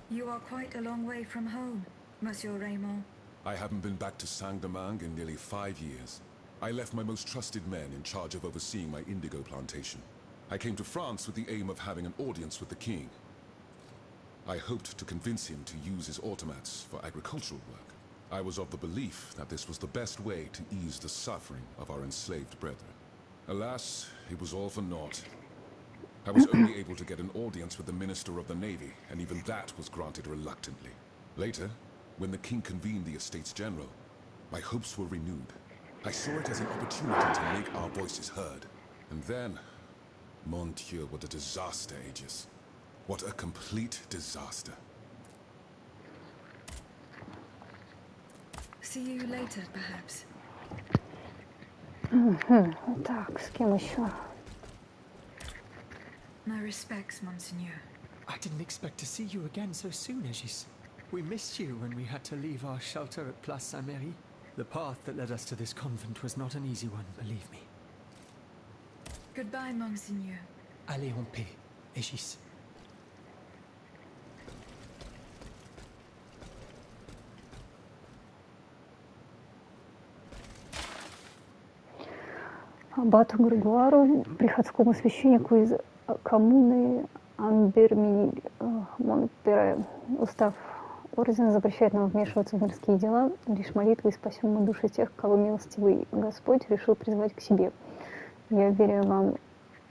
You are quite a long way from home, Monsieur Raymond. I haven't been back to Saint-Domingue in nearly 5 years. I left my most trusted men in charge of overseeing my indigo plantation. I came to France with the aim of having an audience with the king. I hoped to convince him to use his automats for agricultural work. I was of the belief that this was the best way to ease the suffering of our enslaved brethren. Alas, it was all for naught. I was only able to get an audience with the Minister of the Navy, and even that was granted reluctantly. Later, when the king convened the Estates General, my hopes were renewed. I saw it as an opportunity to make our voices heard. And then, mon Dieu, what a disaster, Aegis. What a complete disaster. See you later, perhaps. Так, с кем еще? My respects, Monseigneur. I didn't expect to see you again so soon, Aegis. We missed you when we had to leave our shelter at Place Saint-Merry. The path that led us to this convent was not an easy one, believe me. Goodbye, Monseigneur. Allez en paix, Aegis. Аббату Григуару, приходскому священнику из коммуны Монпере, устав Орден запрещает нам вмешиваться в мирские дела, лишь молитвой спасем мы души тех, кого милостивый Господь решил призвать к себе. Я верю вам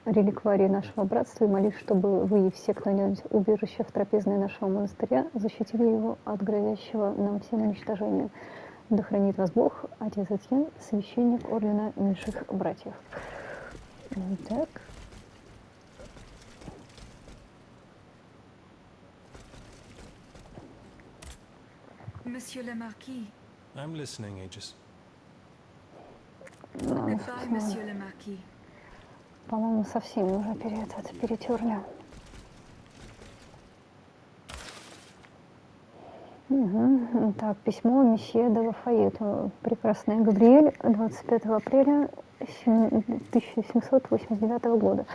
реликварии нашего братства и молюсь, чтобы вы и все, кто найдет убежище в трапезной нашего монастыря, защитили его от грозящего нам всем уничтожения. Да хранит вас Бог, Отец Этьен, священник Ордена Меньших Братьев. Так. Monsieur le Marquis. I'm listening, Aegis. Goodbye, Monsieur le Marquis. По-моему, совсем уже перетерли. Угу. Так, письмо месье де Лафайету. Прекрасная Габриэль, 25 апреля 1789 года.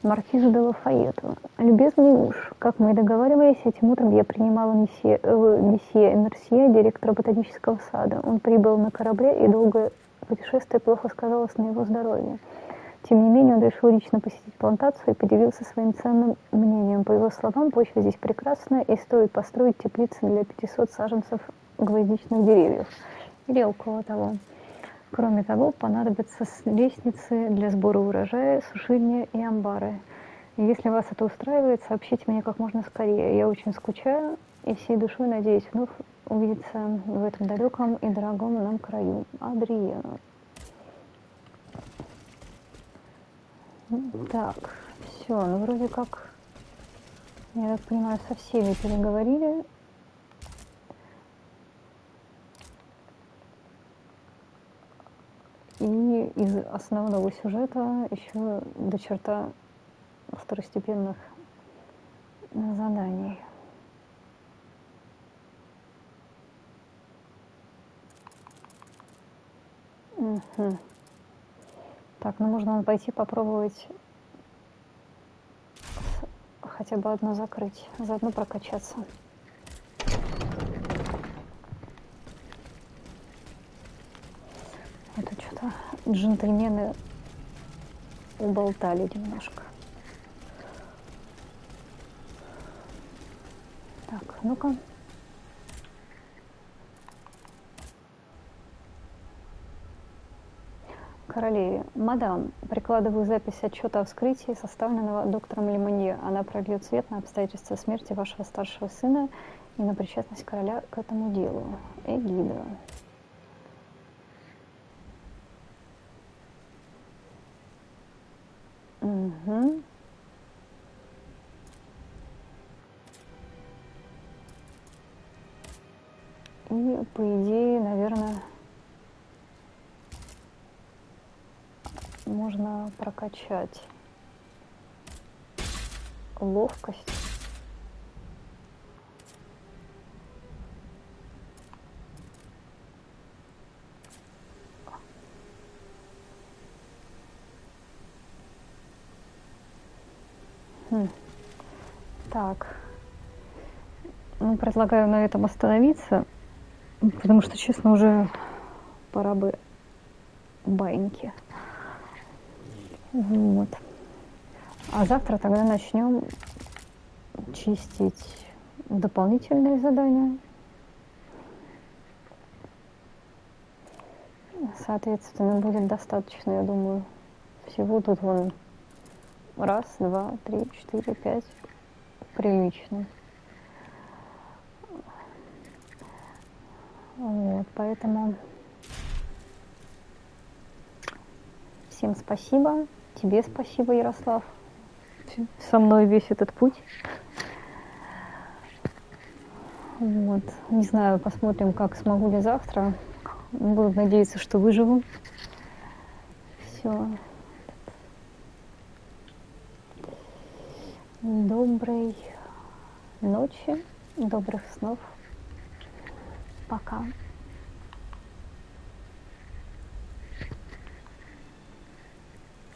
Маркизу де Лафайету. Любезный муж, как мы и договаривались, этим утром я принимала месье Мерсье, директора ботанического сада. Он прибыл на корабле, и долгое путешествие плохо сказалось на его здоровье. Тем не менее, он решил лично посетить плантацию и поделился своим ценным мнением. По его словам, почва здесь прекрасная, и стоит построить теплицы для 500 саженцев гвоздичных деревьев. Или около того. Кроме того, понадобятся лестницы для сбора урожая, сушильни и амбары. И если вас это устраивает, сообщите мне как можно скорее. Я очень скучаю и всей душой надеюсь вновь увидеться в этом далеком и дорогом нам краю. Адриена. Так, все, ну вроде как, я так понимаю, со всеми переговорили. И из основного сюжета еще до черта второстепенных заданий. Угу. Так, ну можно пойти попробовать хотя бы одно закрыть, заодно прокачаться. Это что-то джентльмены уболтали немножко. Так, ну-ка. Королеве. Мадам, прикладываю запись отчета о вскрытии, составленного доктором Лемонье. Она прольет свет на обстоятельства смерти вашего старшего сына и на причастность короля к этому делу. Эгида. Угу. И, по идее, наверное, можно прокачать ловкость. Так, ну, предлагаю на этом остановиться, потому что, честно, уже пора бы баиньки. Вот. А завтра тогда начнем чистить дополнительные задания. Соответственно, будет достаточно, я думаю, всего тут вон раз, два, три, четыре, пять. Прилично. Вот, поэтому всем спасибо. Тебе спасибо, Ярослав. Со мной весь этот путь. Вот. Не знаю, посмотрим, как смогу ли завтра. Буду надеяться, что выживу. Все. Доброй ночи, добрых снов. Пока.